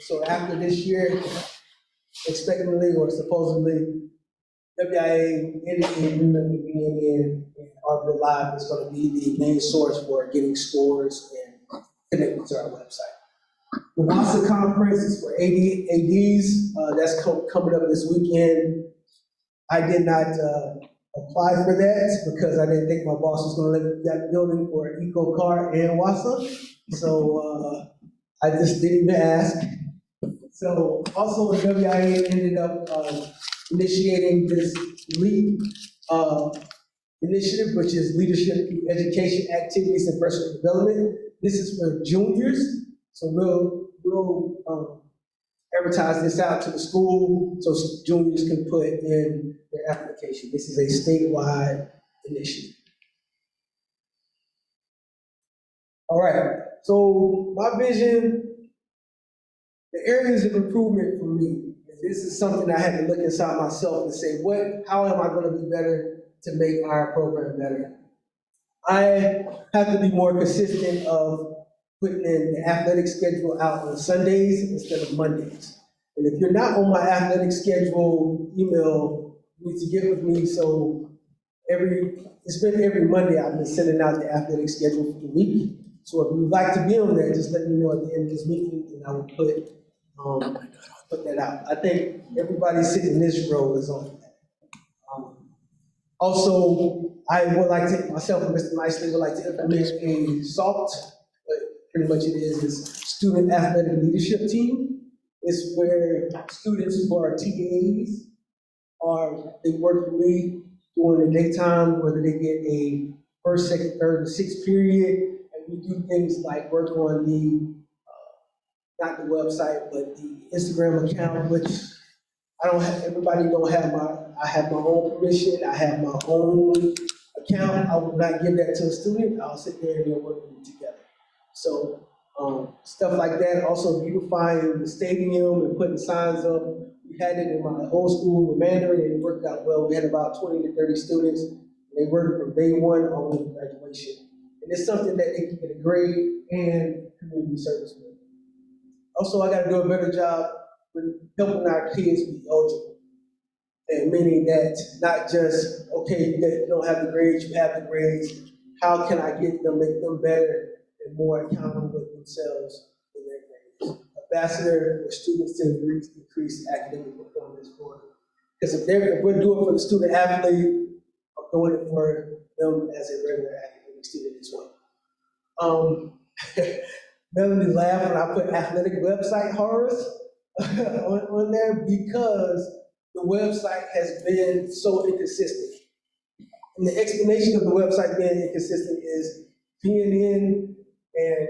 So after this year, expectantly or supposedly, WIA ended the agreement with BNN, and Arbiter Live is going to be the main source for getting scores and connecting to our website. The WASA conference is for ADs. That's coming up this weekend. I did not apply for that because I didn't think my boss was going to let me that building for Eco Car and WASA. So I just didn't even ask. So also WIA ended up initiating this LEAP initiative, which is Leadership Through Education Activities and Personal Development. This is for juniors. So we'll advertise this out to the school so juniors can put in their application. This is a statewide initiative. All right, so my vision, the areas of improvement for me, this is something I had to look inside myself and say, how am I going to be better to make our program better? I have to be more consistent of putting in the athletic schedule out on Sundays instead of Mondays. And if you're not on my athletic schedule email, you need to get with me. So it's been every Monday I've been sending out the athletic schedule for the week. So if you'd like to be on there, just let me know at the end of this meeting and I will put that out. I think everybody sitting in this row is on that. Also, I would like to, myself and Mr. Nicely would like to implement a SALT, but pretty much it is Student Athletic Leadership Team. It's where students who are TAs they work with me during the daytime, whether they get a first, second, third, or sixth period, and we do things like work on the, not the website, but the Instagram account, which everybody don't have I have my own permission, I have my own account. I would not give that to a student. I'll sit there and they'll work with me together. So, stuff like that, also beautifying the stadium and putting signs up. We had it in my old school in Mandarin, and it worked out well. We had about 20 to 30 students. They worked from day one all the way to graduation. And it's something that they can get a grade and community service with. Also, I gotta do a better job with helping our kids be eligible. And meaning that not just, okay, you don't have the grades, you have the grades. How can I get them, make them better and more accountable with themselves in their grades? Ambassador for students to increase academic performance for them. Because if we're doing it for the student athlete, I'm doing it for them as a regular academic student as well. Melanie laughed when I put athletic website horrors on there because the website has been so inconsistent. And the explanation of the website being inconsistent is being in and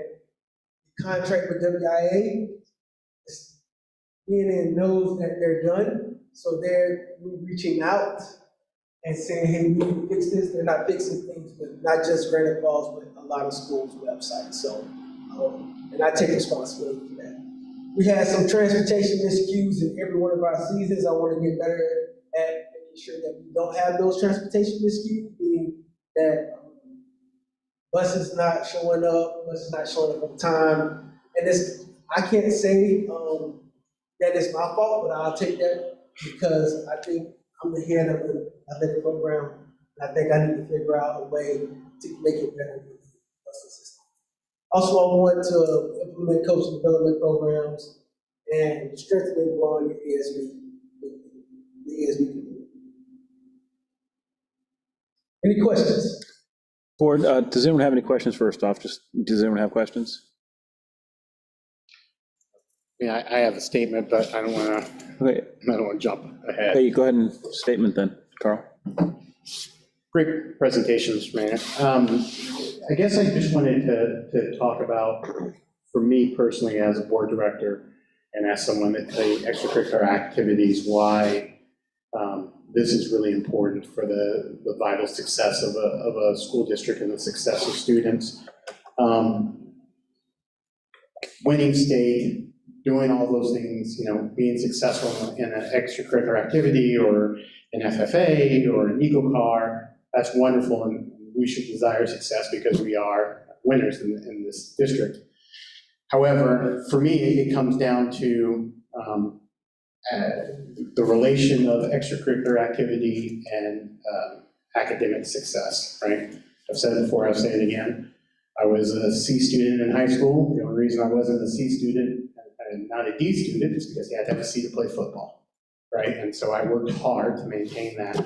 contract with WIA, being in knows that they're done, so they're reaching out and saying, hey, we need to fix this. They're not fixing things, but not just Granite Falls, but a lot of schools' websites. So, and I take responsibility for that. We had some transportation miscues in every one of our seasons. I want to get better at making sure that we don't have those transportation miscues, meaning that buses not showing up on time. And I can't say that it's my fault, but I'll take that because I think I'm the head of the athletic program. And I think I need to figure out a way to make it better with the busing system. Also, I want to implement coach development programs and strengthen and growing the ESB community. Any questions? Board, does anyone have any questions first off? Does anyone have questions? Yeah, I have a statement, but I don't want to jump ahead. Hey, go ahead and statement then, Carl. Great presentations, man. I guess I just wanted to talk about, for me personally as a board director and as someone that plays extracurricular activities, why this is really important for the vital success of a school district and the success of students. Winning state, doing all those things, being successful in an extracurricular activity or an FFA or an eco-car, that's wonderful, and we should desire success because we are winners in this district. However, for me, it comes down to the relation of extracurricular activity and academic success, right? I've said it before, I'll say it again. I was a C student in high school. The only reason I wasn't a C student and not a D student is because you had to have a C to play football, right? And so I worked hard to maintain that.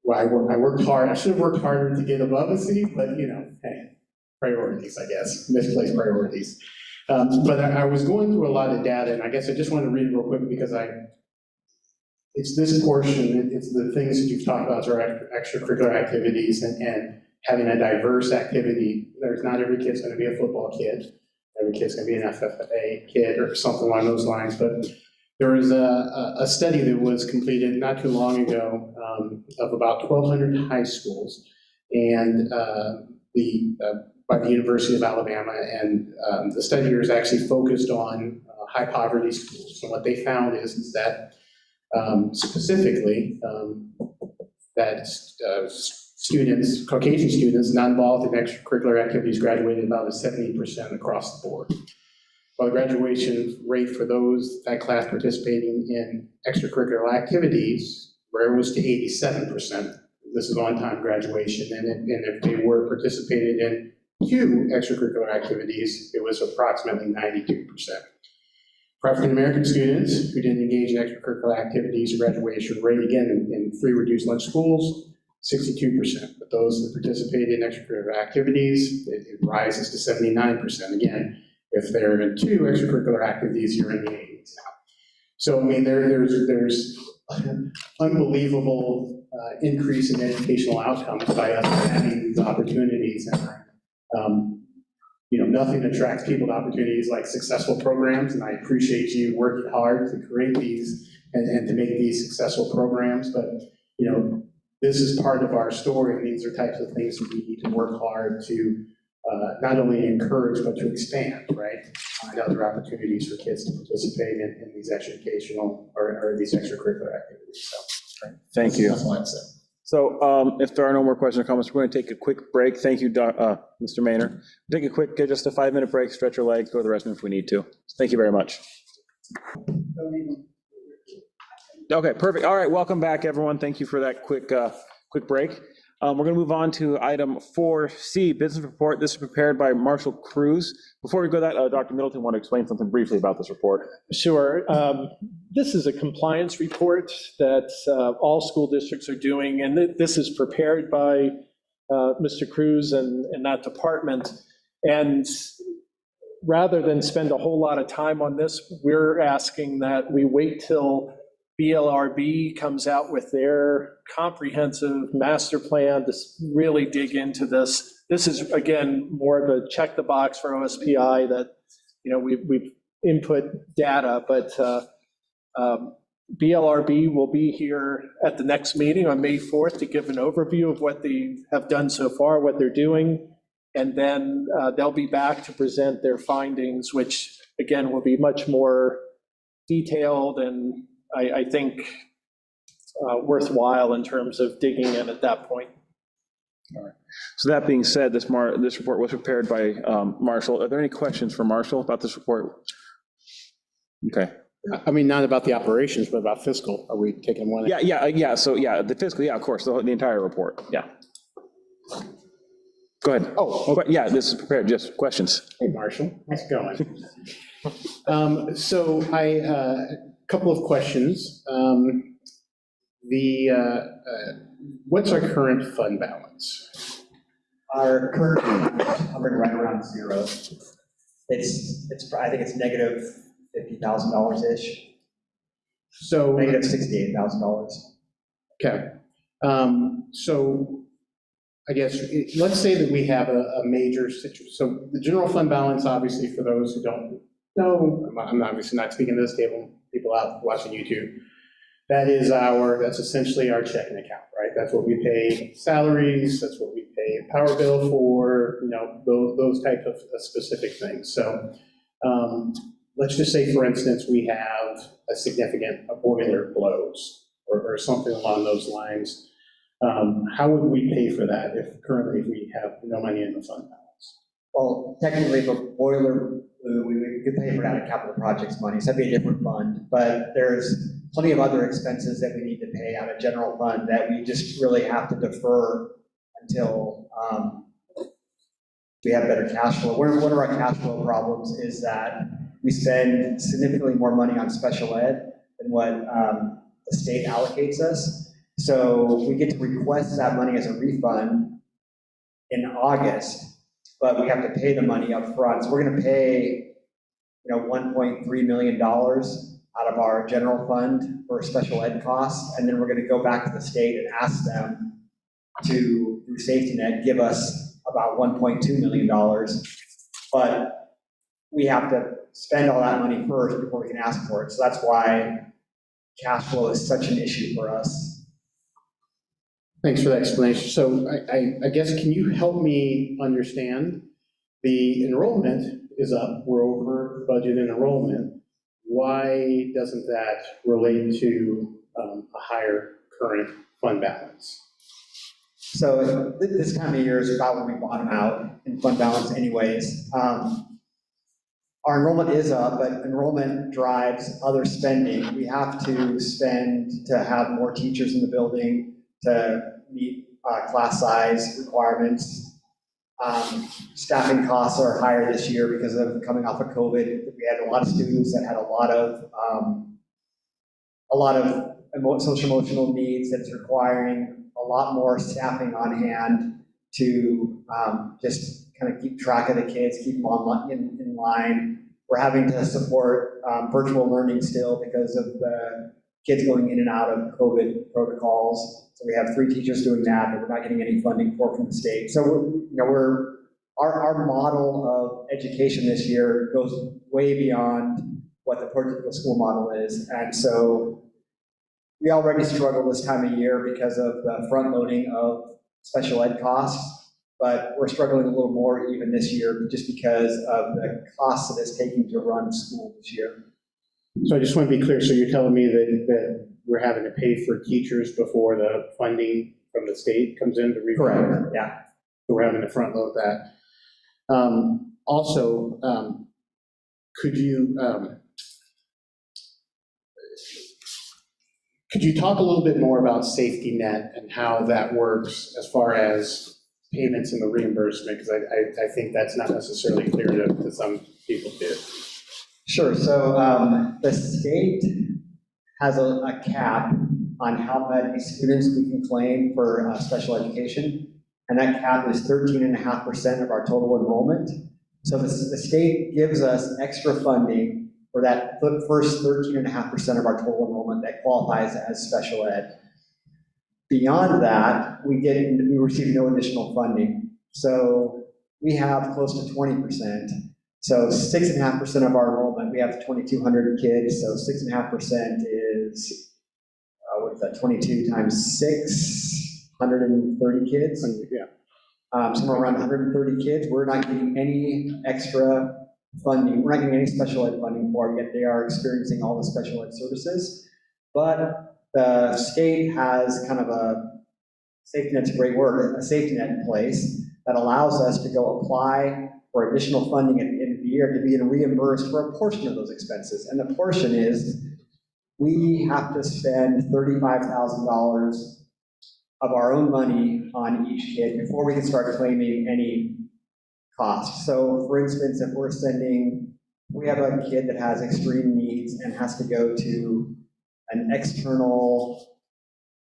I worked hard. I should have worked harder to get above a C, but hey, priorities, I guess, misplaced priorities. But I was going through a lot of data, and I guess I just want to read it real quick because it's this portion, it's the things that you've talked about, are extracurricular activities and having a diverse activity. Not every kid's going to be a football kid. Every kid's going to be an FFA kid or something along those lines. But there was a study that was completed not too long ago of about 1,200 high schools and by the University of Alabama, and the study here is actually focused on high poverty schools. So what they found is that specifically that students, Caucasian students not involved in extracurricular activities graduated about 70% across the board. While the graduation rate for that class participating in extracurricular activities rose to 87%. This is on-time graduation, and if they were participated in 2 extracurricular activities, it was approximately 92%. For African-American students who didn't engage in extracurricular activities, graduation rate, again, in 3 reduced lunch schools, 62%. But those that participated in extracurricular activities, it rises to 79%. Again, if they're in 2 extracurricular activities, you're in the 80s now. So, I mean, there's unbelievable increase in educational outcomes by us having these opportunities. And nothing attracts people to opportunities like successful programs, and I appreciate you working hard to create these and to make these successful programs. But, you know, this is part of our story, and these are types of things that we need to work hard to not only encourage, but to expand, right? Find other opportunities for kids to participate in these educational or these extracurricular activities. So, Thank you. that's all I'd say. So if there are no more questions or comments, we're going to take a quick break. Thank you, Mr. Maynor. Take a quick, just a 5-minute break, stretch your legs, go to the restroom if we need to. Thank you very much. Okay, perfect. All right, welcome back, everyone. Thank you for that quick break. We're going to move on to item 4C, business report. This is prepared by Marshall Cruz. Before we go to that, Dr. Middleton, want to explain something briefly about this report? Sure. This is a compliance report that all school districts are doing, and this is prepared by Mr. Cruz and that department. And rather than spend a whole lot of time on this, we're asking that we wait till BLRB comes out with their comprehensive master plan to really dig into this. This is, again, more of a check the box for OSPI that, you know, we've input data, but BLRB will be here at the next meeting on May 4th to give an overview of what they have done so far, what they're doing, and then they'll be back to present their findings, which, again, will be much more detailed and I think worthwhile in terms of digging in at that point. All right. So that being said, this report was prepared by Marshall. Are there any questions for Marshall about this report? Okay. I mean, not about the operations, but about fiscal. Are we taking one? Yeah. So yeah, the fiscal, yeah, of course, the entire report. Yeah. Go ahead. Oh, okay. Yeah, this is prepared. Just questions. Hey, Marshall, how's it going? So couple of questions. What's our current fund balance? Our current fund is hovering right around zero. I think it's negative $50,000-ish. So negative $68,000. Okay. So I guess, let's say that we have a major situation. So the general fund balance, obviously, for those who don't know, I'm obviously not speaking to this table, people out watching YouTube, that's essentially our checking account, right? That's what we pay salaries, that's what we pay power bill for, you know, those type of specific things. So let's just say, for instance, we have a significant boiler blows or something along those lines. How would we pay for that if we have no money in the fund balance? Well, technically, for boiler, we could pay for that in capital projects money, so that'd be a different fund, but there's plenty of other expenses that we need to pay out of general fund that we just really have to defer until we have better cash flow. One of our cash flow problems is that we spend significantly more money on special ed than what the state allocates us. So we get to request that money as a refund in August, but we have to pay the money up front. So we're going to pay, $1.3 million out of our general fund for special ed costs, and then we're going to go back to the state and ask them to, through safety net, give us about $1.2 million. But we have to spend all that money first before we can ask for it. So that's why cash flow is such an issue for us. Thanks for that explanation. So I guess, can you help me understand, the enrollment is up, we're over budget in enrollment. Why doesn't that relate to a higher current fund balance? So this time of year is about when we bottom out in fund balance anyways. Our enrollment is up, but enrollment drives other spending. We have to spend to have more teachers in the building, to meet class size requirements. Staffing costs are higher this year because of coming off of COVID. We had a lot of students that had a lot of social emotional needs that's requiring a lot more staffing on hand to just kind of keep track of the kids, keep them in line. We're having to support virtual learning still because of the kids going in and out of COVID protocols. So we have 3 teachers doing that we're not getting any funding for from the state. So our model of education this year goes way beyond what the typical school model is. And so we already struggle this time of year because of the front loading of special ed costs, but we're struggling a little more even this year just because of the costs that it's taking to run school this year. So I just want to be clear, so you're telling me that we're having to pay for teachers before the funding from the state comes in to refund? Correct, yeah. So we're having to front load that. Also, could you talk a little bit more about safety net and how that works as far as payments and the reimbursement? Because I think that's not necessarily clear to some people too. Sure, so the state has a cap on how many students we can claim for special education, and that cap is 13.5% of our total enrollment. So the state gives us extra funding for that first 13.5% of our total enrollment that qualifies as special ed. Beyond that, we receive no additional funding. So we have close to 20%. So 6.5% of our enrollment, we have 2,200 kids, so 6.5% is, what is that, 22 times 6, 130 kids? Yeah. Somewhere around 130 kids. We're not getting any extra funding. We're not getting any special ed funding for it, yet they are experiencing all the special ed services. But the state has kind of a, safety net's a great word, a safety net in place that allows us to go apply for additional funding at the end of the year to be reimbursed for a portion of those expenses. And the portion is, we have to spend $35,000 of our own money on each kid before we can start claiming any cost. So for instance, if we have a kid that has extreme needs and has to go to an external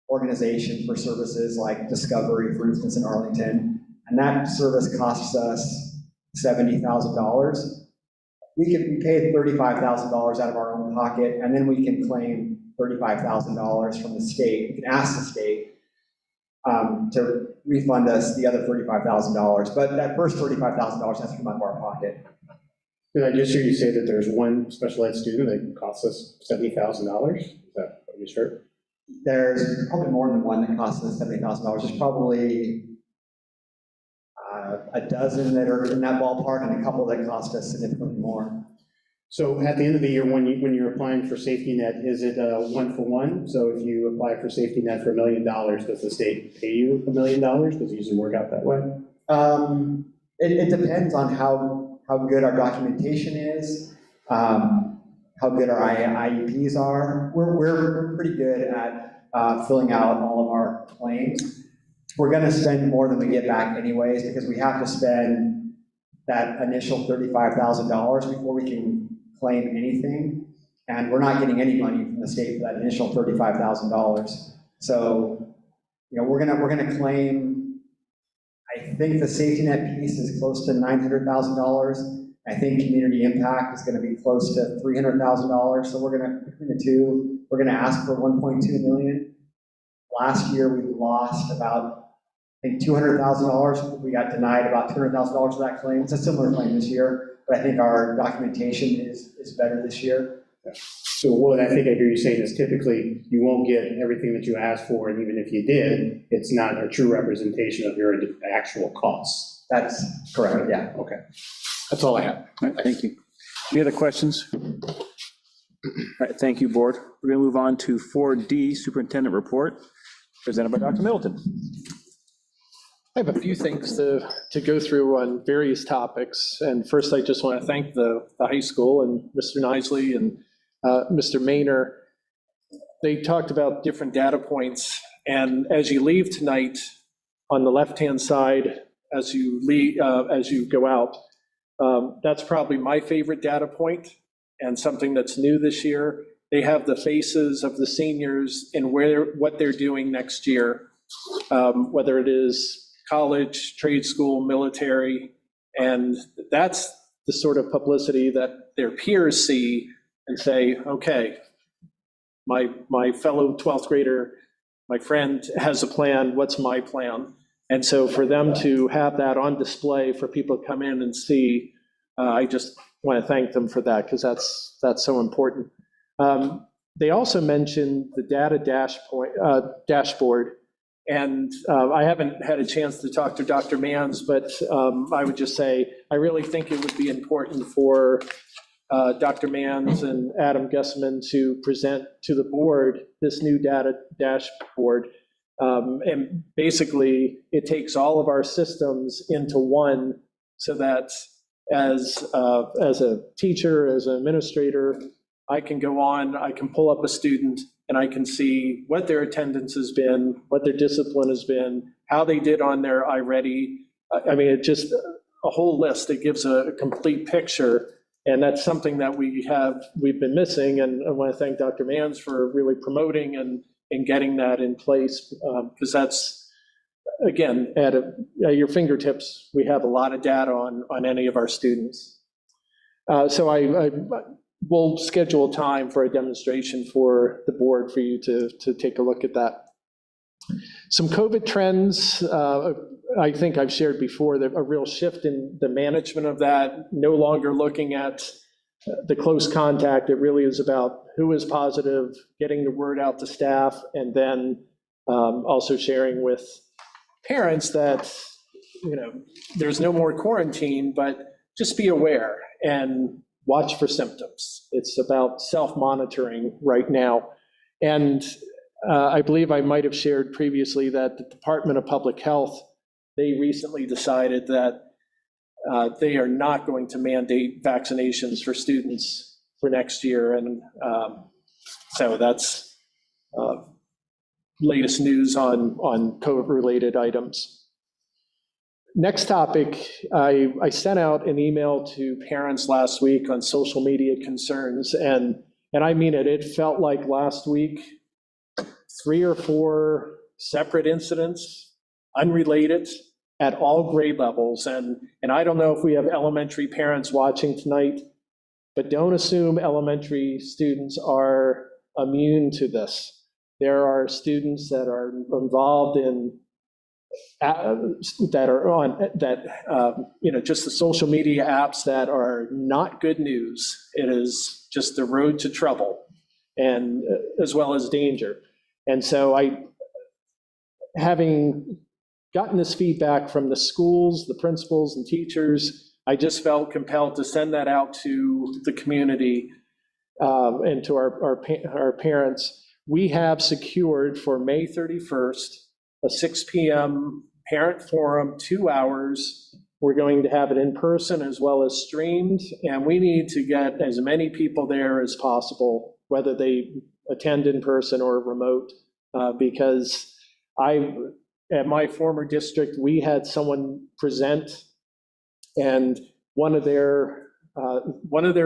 organization for services like Discovery, for instance, in Arlington, and that service costs us $70,000. We pay $35,000 out of our own pocket, and then we can claim $35,000 from the state. We can ask the state to refund us the other $35,000, but that first $35,000 has to come out of our pocket. Did I just hear you say that there's one special ed student that costs us $70,000? Is that what you heard? There's probably more than one that costs us $70,000. There's probably a dozen that are in that ballpark and a couple that cost us significantly more. So at the end of the year, when you're applying for safety net, is it a 1-for-1? So if you apply for safety net for $1 million, does the state pay you $1 million? Does it usually work out that way? It depends on how good our documentation is, how good our IEPs are. We're pretty good at filling out all of our claims. We're going to spend more than we get back anyways, because we have to spend that initial $35,000 before we can claim anything, and we're not getting any money from the state for that initial $35,000. So, we're gonna claim. I think the safety net piece is close to $900,000. I think community impact is going to be close to $300,000. So between the two, we're gonna ask for $1.2 million. Last year we lost about, I think, $200,000. We got denied about $200,000 of that claim. It's a similar claim this year, but I think our documentation is better this year. So what I think I hear you saying is typically you won't get everything that you asked for, and even if you did, it's not a true representation of your actual costs. That's correct, yeah. Okay. That's all I have. All right, thank you. Any other questions? All right, thank you, board. We're going to move on to 4D, Superintendent Report, presented by Dr. Middleton. I have a few things to go through on various topics. And first, I just want to thank the high school and Mr. Nisley and Mr. Maynor. They talked about different data points. And as you leave tonight, on the left-hand side, as you go out, that's probably my favorite data point and something that's new this year. They have the faces of the seniors and what they're doing next year, whether it is college, trade school, military, and that's the sort of publicity that their peers see and say, okay, my fellow 12th grader, my friend has a plan, what's my plan? And so for them to have that on display for people to come in and see, I just want to thank them for that, because that's so important. They also mentioned the data dashboard. And I haven't had a chance to talk to Dr. Manns, but I would just say, I really think it would be important for Dr. Manns and Adam Gessman to present to the board this new data dashboard. And basically, it takes all of our systems into one so that as a teacher, as an administrator, I can go on, I can pull up a student, and I can see what their attendance has been, what their discipline has been, how they did on their iReady. I mean, it just a whole list. It gives a complete picture, and that's something that we've been missing. And I want to thank Dr. Manns for really promoting and getting that in place, because that's, again, at your fingertips. We have a lot of data on any of our students. So we'll schedule time for a demonstration for the board for you to take a look at that. Some COVID trends, I think I've shared before, that a real shift in the management of that, no longer looking at the close contact. It really is about who is positive, getting the word out to staff, and then also sharing with parents that, there's no more quarantine, but just be aware and watch for symptoms. It's about self-monitoring right now. And I believe I might have shared previously that the Department of Public Health, they recently decided that they are not going to mandate vaccinations for students for next year. And so that's latest news on COVID-related items. Next topic, I sent out an email to parents last week on social media concerns, and I mean it. It felt like last week, 3 or 4 separate incidents, unrelated, at all grade levels. And I don't know if we have elementary parents watching tonight, but don't assume elementary students are immune to this. There are students that are involved in that are on just the social media apps that are not good news. It is just the road to trouble, and as well as danger. And so having gotten this feedback from the schools, the principals and teachers, I just felt compelled to send that out to the community and to our parents. We have secured for May 31st, a 6 p.m. parent forum, 2 hours. We're going to have it in person as well as streamed, and we need to get as many people there as possible, whether they attend in person or remote, because at my former district, we had someone present, and one of their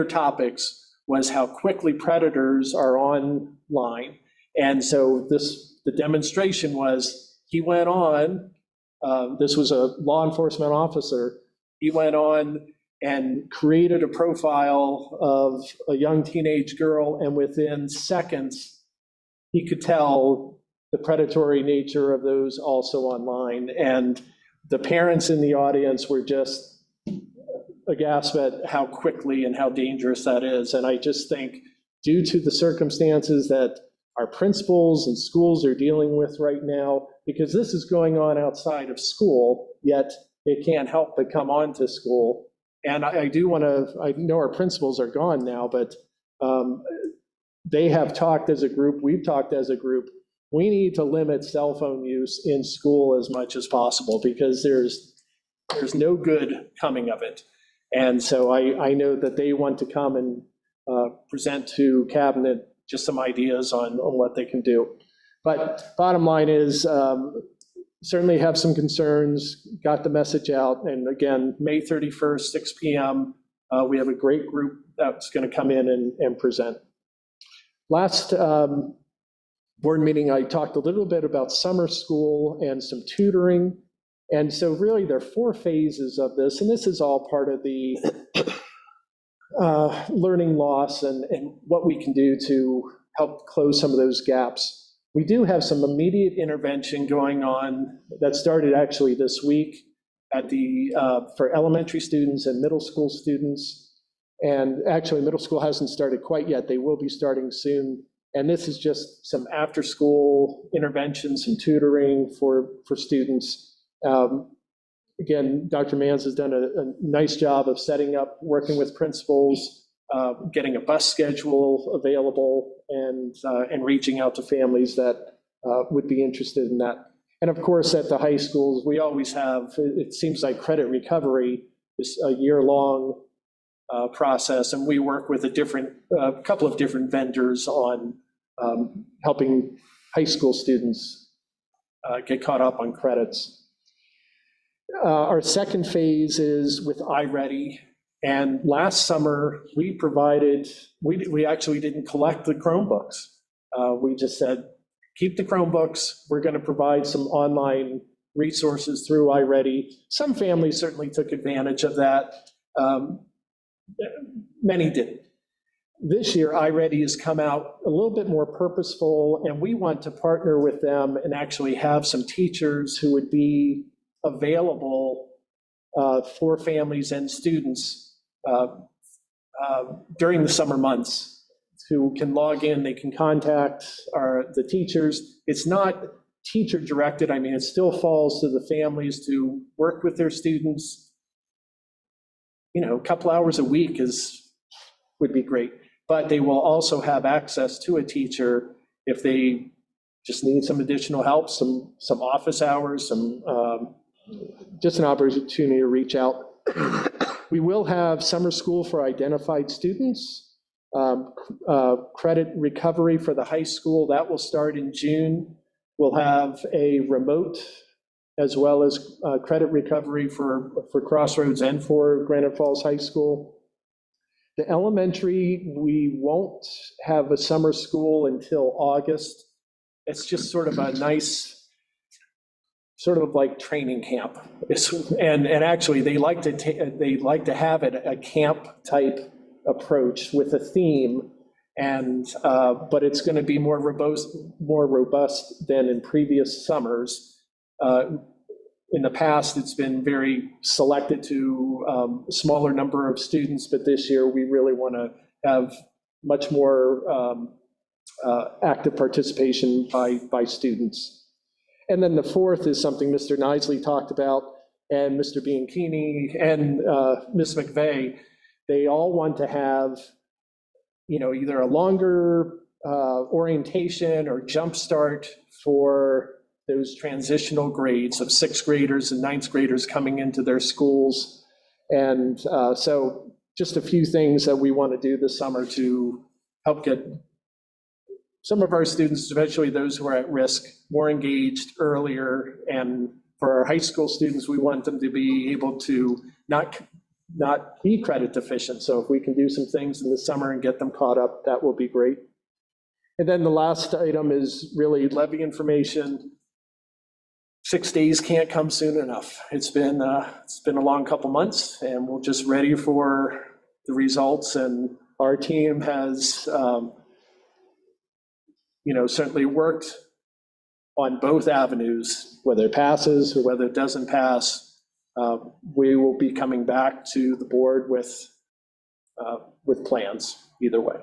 topics was how quickly predators are online. And so the demonstration was, he went on, this was a law enforcement officer, he went on and created a profile of a young teenage girl, and within seconds, he could tell the predatory nature of those also online. And the parents in the audience were just aghast at how quickly and how dangerous that is. And I just think, due to the circumstances that our principals and schools are dealing with right now, because this is going on outside of school, yet it can't help but come on to school. And I know our principals are gone now, but they have talked as a group, we've talked as a group, we need to limit cell phone use in school as much as possible, because there's no good coming of it. And so I know that they want to come and present to cabinet just some ideas on what they can do. But bottom line is, certainly have some concerns, got the message out. And again, May 31st, 6 p.m., we have a great group that's going to come in and present. Last board meeting, I talked a little bit about summer school and some tutoring. And so really there are 4 phases of this, and this is all part of the learning loss and what we can do to help close some of those gaps. We do have some immediate intervention going on that started actually this week at for elementary students and middle school students. And actually middle school hasn't started quite yet. They will be starting soon. And this is just some after-school interventions and tutoring for students. Again, Dr. Mans has done a nice job of setting up, working with principals, getting a bus schedule available, and reaching out to families that would be interested in that. And of course, at the high schools, we always have, it seems like credit recovery is a year-long process, and we work with a couple of different vendors on helping high school students get caught up on credits. Our second phase is with iReady, and last summer we actually didn't collect the Chromebooks. We just said, keep the Chromebooks. We're going to provide some online resources through iReady. Some families certainly took advantage of that. Many didn't. This year, iReady has come out a little bit more purposeful, and we want to partner with them and actually have some teachers who would be available for families and students during the summer months, who can log in, they can contact the teachers. It's not teacher directed. I mean, it still falls to the families to work with their students. A couple hours a week would be great, but they will also have access to a teacher if they just need some additional help, some office hours, just an opportunity to reach out. We will have summer school for identified students, credit recovery for the high school. That will start in June. We'll have a remote as well as credit recovery for Crossroads and for Granite Falls High School. The elementary, we won't have a summer school until August. It's just sort of a nice, sort of like training camp. And actually, they like to have it a camp type approach with a theme, but it's going to be more robust than in previous summers. In the past, it's been very selected to a smaller number of students, but this year we really want to have much more active participation by students. And then the fourth is something Mr. Nisley talked about, and Mr. Bianchini and Ms. McVeigh. They all want to have, either a longer orientation or jumpstart for those transitional grades of 6th graders and 9th graders coming into their schools. And so just a few things that we want to do this summer to help get some of our students, especially those who are at risk, more engaged earlier. And for our high school students, we want them to be able to not be credit deficient. So if we can do some things in the summer and get them caught up, that will be great. And then the last item is really levy information. 6 days can't come soon enough. It's been a long couple months, and we're just ready for the results. And our team has, certainly worked on both avenues, whether it passes or whether it doesn't pass. We will be coming back to the board with plans either way.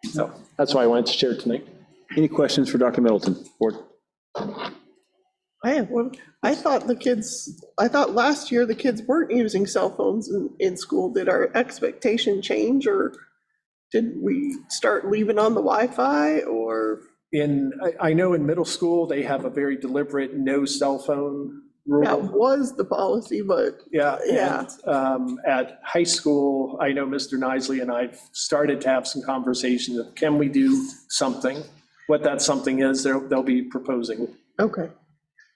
So that's why I wanted to share tonight. Any questions for Dr. Middleton, board? I have one. I thought last year the kids weren't using cell phones in school. Did our expectation change, or did we start leaving on the Wi-Fi, or? I know in middle school, they have a very deliberate no cell phone rule. That was the policy, but. Yeah. Yeah. And at high school, I know Mr. Nisley and I've started to have some conversations of, can we do something? What that something is, they'll be proposing. Okay.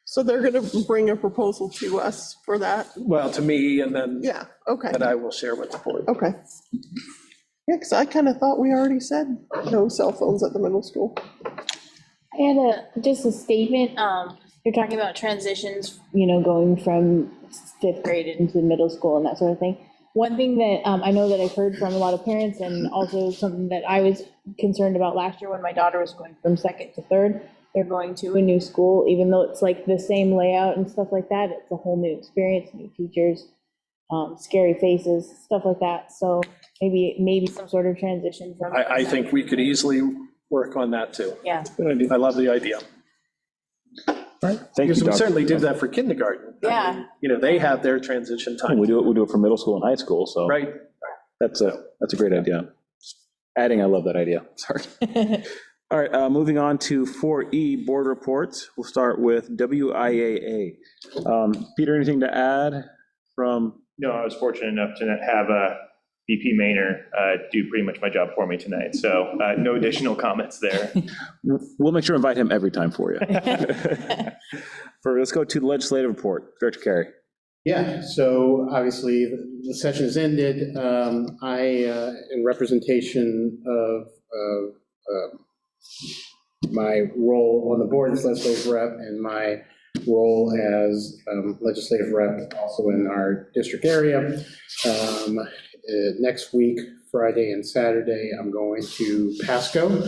So they're going to bring a proposal to us for that? Well, to me, and then. Yeah, okay. That I will share with the board. Okay. Yeah, because I kind of thought we already said no cell phones at the middle school. I had just a statement. You're talking about transitions, going from 5th grade into middle school and that sort of thing. One thing that I know that I've heard from a lot of parents, and also something that I was concerned about last year when my daughter was going from 2nd to 3rd, they're going to a new school, even though it's like the same layout and stuff like that. It's a whole new experience, new teachers, scary faces, stuff like that. So maybe some sort of transition from. I think we could easily work on that too. Yeah. I love the idea. Thank you, Because we Dr. certainly do that for kindergarten. Yeah. You know, they have their transition time. We do it for middle school and high school, so. Right. That's a great idea. Adding, I love that idea, sorry. All right, moving on to 4E, board reports. We'll start with WIAA. Peter, anything to add from? No, I was fortunate enough to have VP Maynor do pretty much my job for me tonight, so no additional comments there. We'll make sure to invite him every time for you. Let's go to the legislative report. Director Carey. Yeah, so obviously the session has ended. In representation of my role on the board as legislative rep and my role as legislative rep also in our district area. Next week, Friday and Saturday, I'm going to Pasco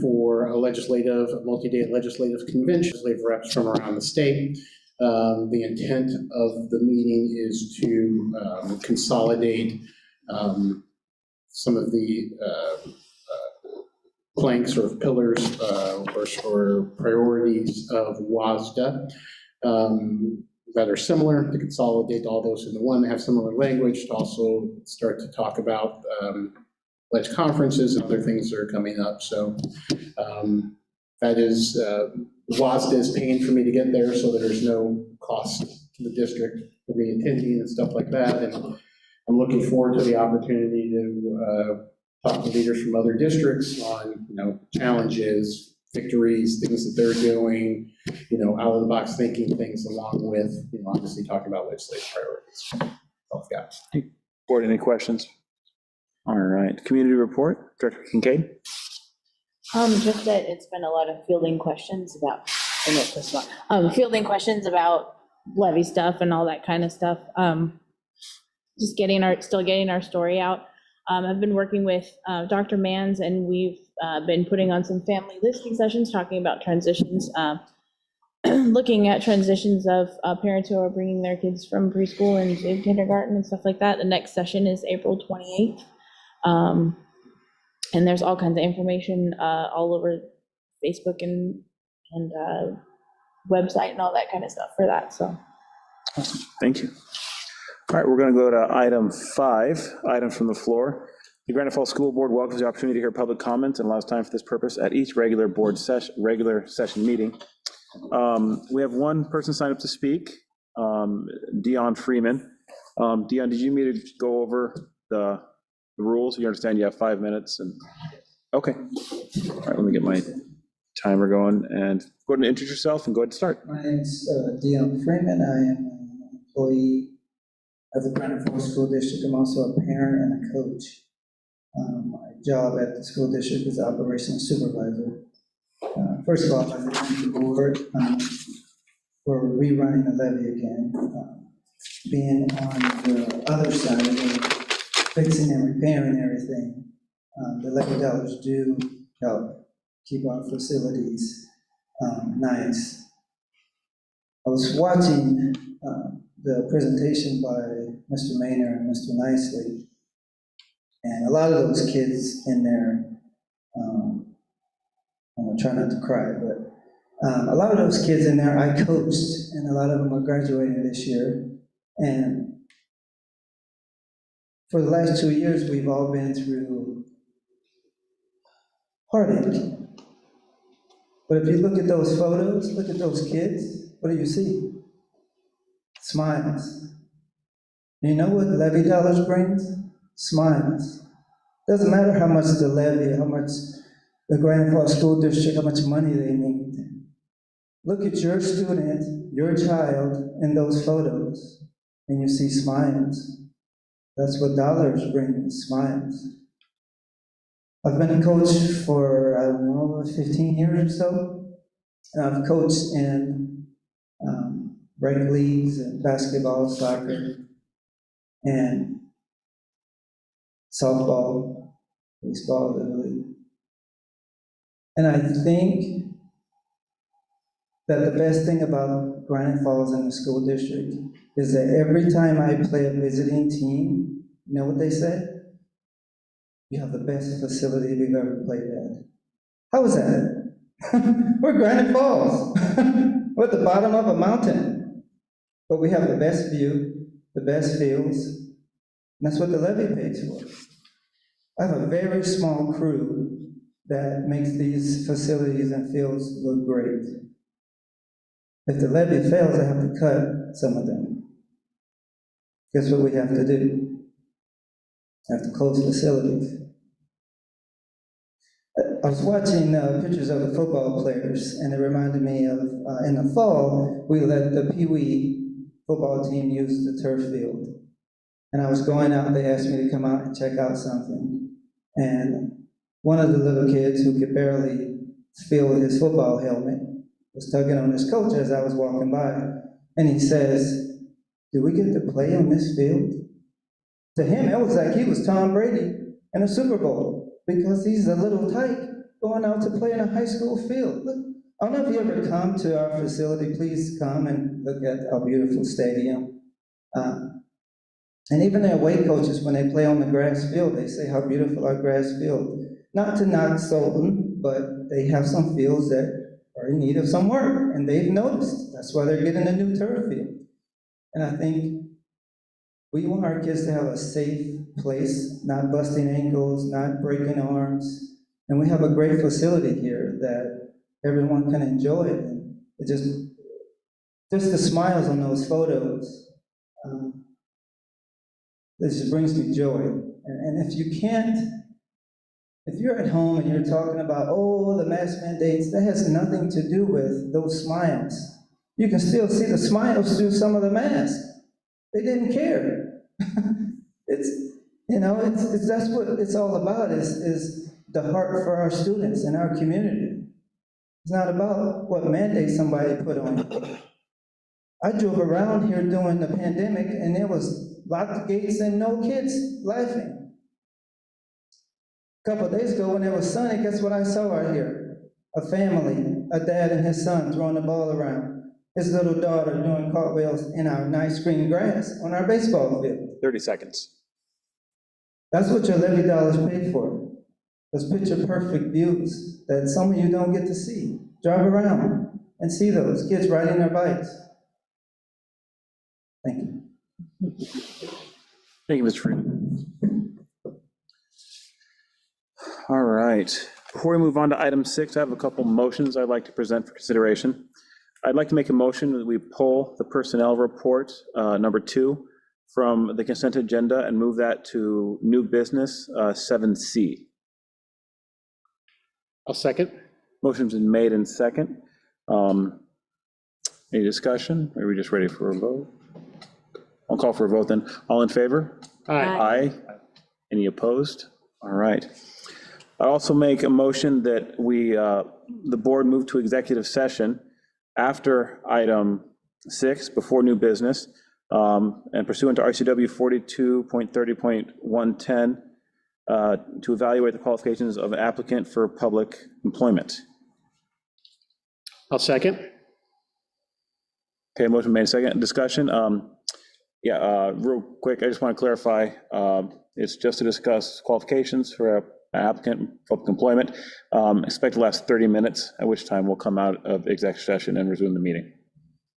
for a multi-day legislative convention, legislative reps from around the state. The intent of the meeting is to consolidate some of the planks or pillars or priorities of WASDA that are similar, to consolidate all those into one, have similar language, to also start to talk about ledge conferences and other things that are coming up. So that is, WASDA is paying for me to get there so that there's no cost to the district for me attending and stuff like that. And I'm looking forward to the opportunity to talk to leaders from other districts on, challenges, victories, things that they're doing, out of the box thinking things, along with, obviously talking about legislative priorities. That's all I've got. Board, any questions? All right, community report, Director Kincaid. Just that it's been a lot of fielding questions about, fielding questions about levy stuff and all that kind of stuff. Just still getting our story out. I've been working with Dr. Manns, and we've been putting on some family listening sessions, talking about transitions, looking at transitions of parents who are bringing their kids from preschool and to kindergarten and stuff like that. The next session is April 28th. And there's all kinds of information all over Facebook and website and all that kind of stuff for that, so. Awesome. Thank you. All right, we're going to go to item 5, items from the floor. The Granite Falls School Board welcomes the opportunity to hear public comments and allows time for this purpose at each regular session meeting. We have one person signed up to speak, Dion Freeman. Dion, did you mean to go over the rules? You understand you have 5 minutes and, okay. All right, let me get my timer going and go ahead and introduce yourself and go ahead and start. My name's Dion Freeman. I am an employee of the Granite Falls School District. I'm also a parent and a coach. My job at the school district is operations supervisor. First of all, I'd like to thank the board for rerunning the levy again. Being on the other side of fixing and repairing everything, the levy dollars do help keep our facilities nice. I was watching the presentation by Mr. Maynor and Mr. Nicely, and a lot of those kids in there, I'm trying not to cry, but a lot of those kids in there I coached, and a lot of them are graduating this year. And for the last 2 years, we've all been through heartache. But if you look at those photos, look at those kids, what do you see? Smiles. You know what levy dollars brings? Smiles. Doesn't matter how much the levy, how much the Granite Falls School District, how much money they need. Look at your student, your child in those photos, and you see smiles. That's what dollars bring, smiles. I've been a coach for, 15 years or so. And I've coached in rec leagues and basketball, soccer, and softball, baseball, literally. And I think that the best thing about Granite Falls and the school district is that every time I play a visiting team, you know what they say? We have the best facility we've ever played at. How is that? We're Granite Falls. We're at the bottom of a mountain. But we have the best view, the best fields, and that's what the levy pays for. I have a very small crew that makes these facilities and fields look great. If the levy fails, I have to cut some of them. Guess what we have to do? I have to close facilities. I was watching pictures of the football players, and it reminded me of, in the fall, we let the Pee Wee football team use the turf field. And I was going out, they asked me to come out and check out something. And one of the little kids who could barely fill his football helmet was tugging on his coach as I was walking by. And he says, "Do we get to play on this field?" To him, it was like he was Tom Brady in a Super Bowl, because he's a little tyke going out to play in a high school field. Look, I don't know if you ever come to our facility, please come and look at our beautiful stadium. And even their away coaches, when they play on the grass field, they say how beautiful our grass field. Not to knock Sultan, but they have some fields that are in need of some work, and they've noticed. That's why they're getting a new turf field. And I think we want our kids to have a safe place, not busting ankles, not breaking arms. And we have a great facility here that everyone can enjoy. And it just the smiles on those photos, this just brings me joy. And if you can't, if you're at home and you're talking about, oh, the mask mandates, that has nothing to do with those smiles. You can still see the smiles through some of the masks. They didn't care. That's what it's all about, is the heart for our students and our community. It's not about what mandate somebody put on you. I drove around here during the pandemic, and there was locked gates and no kids laughing. A couple of days ago when it was sunny, guess what I saw out here? A family, a dad and his son throwing the ball around. His little daughter doing cartwheels in our nice green grass on our baseball field. 30 seconds. That's what your levy dollars paid for. Those picture-perfect views that some of you don't get to see. Drive around and see those kids riding their bikes. Thank you. Thank you, Mr. Freeman. All right. Before we move on to item 6, I have a couple motions I'd like to present for consideration. I'd like to make a motion that we pull the personnel report, number 2, from the consent agenda and move that to new business, 7C. I'll second. Motion's been made and second. Any discussion? Are we just ready for a vote? I'll call for a vote then. All in favor? Aye. Aye. Any opposed? All right. I also make a motion that we, the board move to executive session after item 6, before new business, and pursuant to RCW 42.30.110, to evaluate the qualifications of an applicant for public employment. I'll second. Okay, motion made second. Discussion. Real quick, I just want to clarify, it's just to discuss qualifications for an applicant for public employment. Expect to last 30 minutes, at which time we'll come out of executive session and resume the meeting.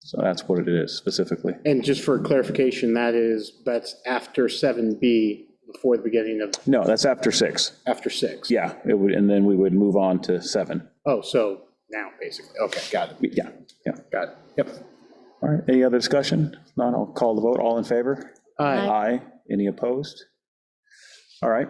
So that's what it is specifically. And just for clarification, that's after 7B, before the beginning of. No, that's after 6. After 6. Yeah, it would, and then we would move on to 7. Oh, so now, basically. Okay, got it. Yeah. Got it. Yep. All right, any other discussion? If not, I'll call the vote. All in favor? Aye. Aye. Any opposed? All right,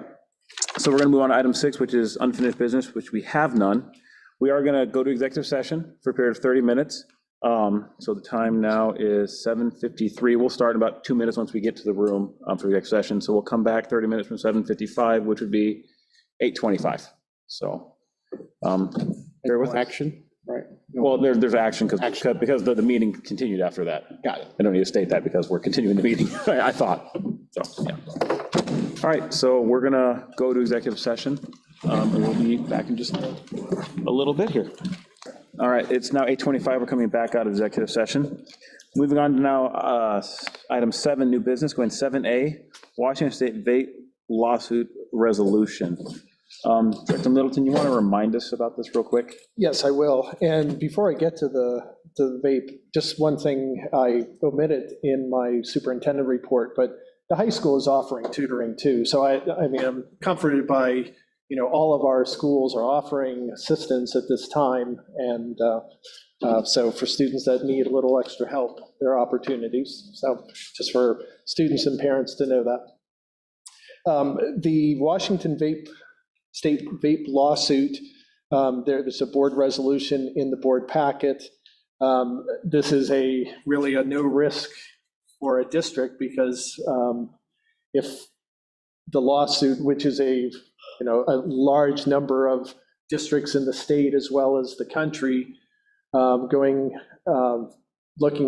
so we're going to move on to item 6, which is unfinished business, which we have none. We are going to go to executive session for a period of 30 minutes. So the time now is 7:53. We'll start in about 2 minutes once we get to the room for the executive session. So we'll come back 30 minutes from 7:55, which would be 8:25. So bear with action, right? Well, there's action because the meeting continued after that. Got it. I don't need to state that because we're continuing the meeting, I thought. So, yeah. All right, so we're gonna go to executive session. And we'll be back in just a little bit here. All right, it's now 8:25. We're coming back out of executive session. Moving on to now item 7, new business, going 7A, Washington State vape lawsuit resolution. Director Middleton, you want to remind us about this real quick? Yes, I will. And before I get to the vape, just one thing I omitted in my superintendent report, but the high school is offering tutoring too. So I mean, I'm comforted by, all of our schools are offering assistance at this time. And so for students that need a little extra help, there are opportunities. So just for students and parents to know that. The Washington State vape lawsuit, there's a board resolution in the board packet. This is really a no risk for a district because if the lawsuit, which is a large number of districts in the state as well as the country, looking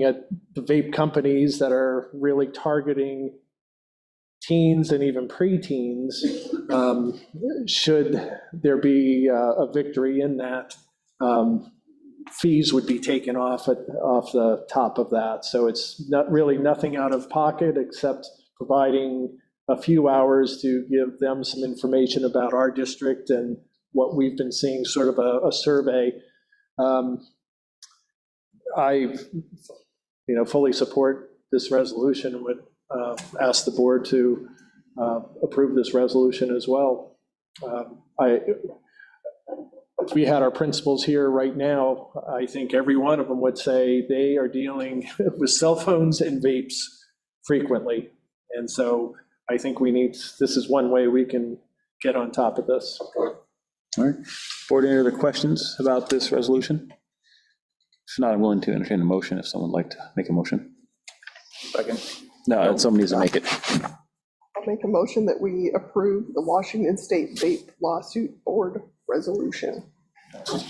at the vape companies that are really targeting teens and even preteens, should there be a victory in that, fees would be taken off the top of that. So it's not really nothing out of pocket except providing a few hours to give them some information about our district and what we've been seeing, sort of a survey. I fully support this resolution and would ask the board to approve this resolution as well. If we had our principals here right now, I think every one of them would say they are dealing with cell phones and vapes frequently. And so I think this is one way we can get on top of this. All right. Board, any other questions about this resolution? If not, I'm willing to entertain a motion if someone would like to make a motion. Second. No, somebody needs to make it. I'll make a motion that we approve the Washington State vape lawsuit board resolution.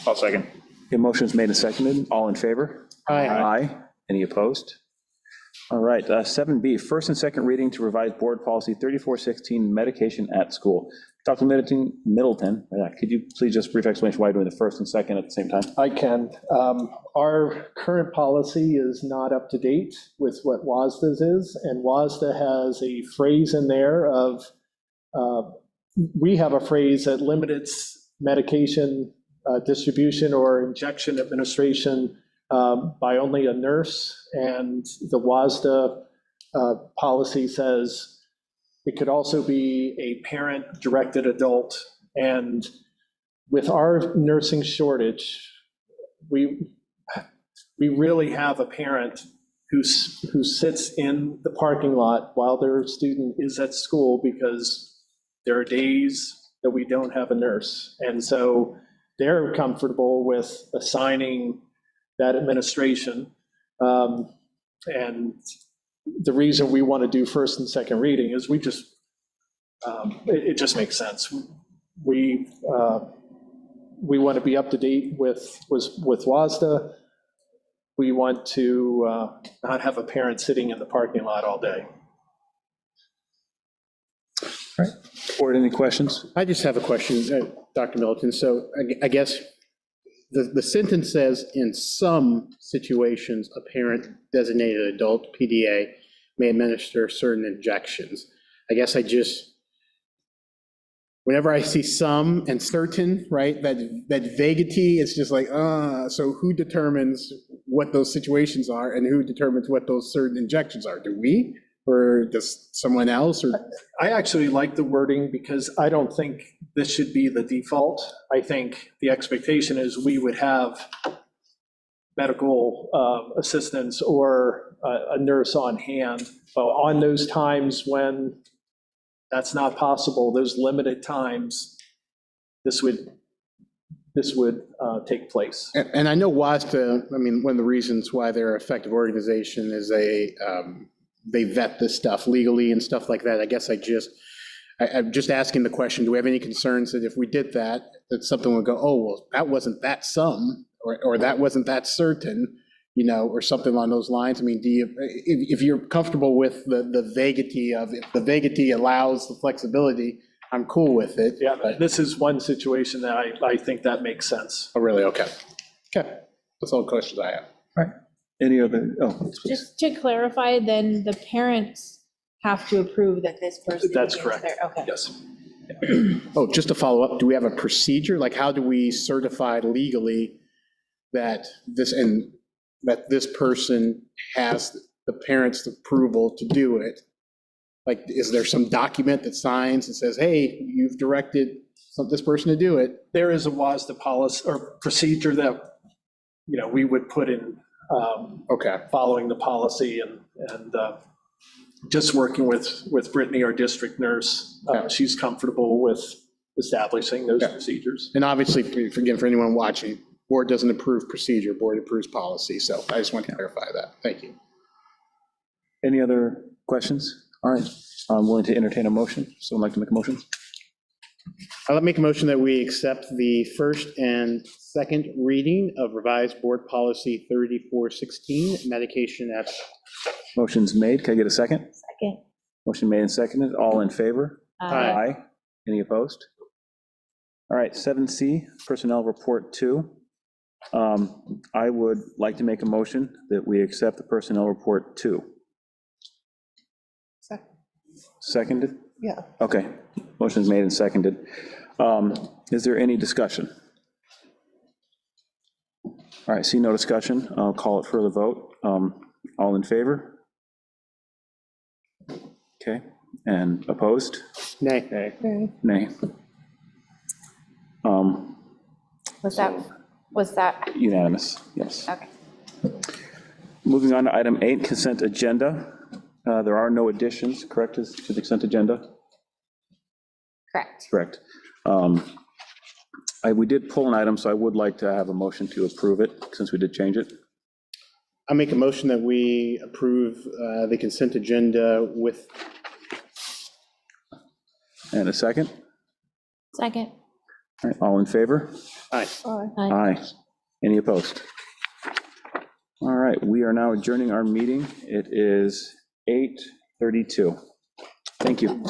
I'll second. Okay, motion's made and seconded. All in favor? Aye. Aye. Any opposed? All right, 7B, first and second reading to revise board policy 3416, medication at school. Dr. Middleton, could you please just brief explanation why doing the first and second at the same time? I can. Our current policy is not up to date with what WASDA's is, and WASDA has a phrase in there of, we have a phrase that limits medication distribution or injection administration by only a nurse, and the WASDA policy says it could also be a parent-directed adult. And with our nursing shortage, we really have a parent who sits in the parking lot while their student is at school because there are days that we don't have a nurse. And so they're comfortable with assigning that administration. And the reason we want to do first and second reading is it just makes sense. We want to be up to date with WASDA. We want to not have a parent sitting in the parking lot all day. All right. Board, any questions? I just have a question, Dr. Middleton. So I guess the sentence says, in some situations, a parent-designated adult, PDA, may administer certain injections. I guess whenever I see some and certain, right, that vaguity is just like, so who determines what those situations are and who determines what those certain injections are? Do we, or does someone else? Or I actually like the wording because I don't think this should be the default. I think the expectation is we would have medical assistance or a nurse on hand. But on those times when that's not possible, those limited times, this would take place. And I know WASDA, one of the reasons why they're an effective organization is they vet this stuff legally and stuff like that. I guess I'm just asking the question, do we have any concerns that if we did that something would go, oh, well, that wasn't that some, or that wasn't that certain, or something along those lines? If you're comfortable with the vaguity of it, the vaguity allows the flexibility, I'm cool with it. Yeah, this is one situation that I think that makes sense. Oh, really? Okay. That's all the questions I have. All right. Any other, Just to clarify, then the parents have to approve that this person is That's correct. there. Okay. Yes. Oh, just to follow up, do we have a procedure? Like, how do we certify legally that this person has the parents' approval to do it? Like, is there some document that signs and says, hey, you've directed this person to do it? There is a WASDA policy or procedure that, we would put in, following the policy and just working with Brittany, our district nurse. She's comfortable with establishing those procedures. And obviously, again, for anyone watching, board doesn't approve procedure, board approves policy. So I just want to clarify that. Thank you. Any other questions? All right, I'm willing to entertain a motion. Someone like to make a motion? I'll make a motion that we accept the first and second reading of revised board policy 3416, medication at. Motion's made. Can I get a second? Second. Motion made and seconded. All in favor? Aye. Any opposed? All right, 7C, Personnel Report 2. I would like to make a motion that we accept the Personnel Report 2. Seconded? Yeah. Okay, motion's made and seconded. Is there any discussion? All right, see no discussion. I'll call it for the vote. All in favor? Okay, and opposed? Nay. Nay. Was that, Unanimous, yes. okay. Moving on to item 8, consent agenda. There are no additions, correct, to the consent agenda? Correct. Correct. We did pull an item, so I would like to have a motion to approve it, since we did change it. I'll make a motion that we approve the consent agenda with. And a second? Second. All right, all in favor? Aye. Aye. Any opposed? All right, we are now adjourning our meeting. It is 8:32. Thank you.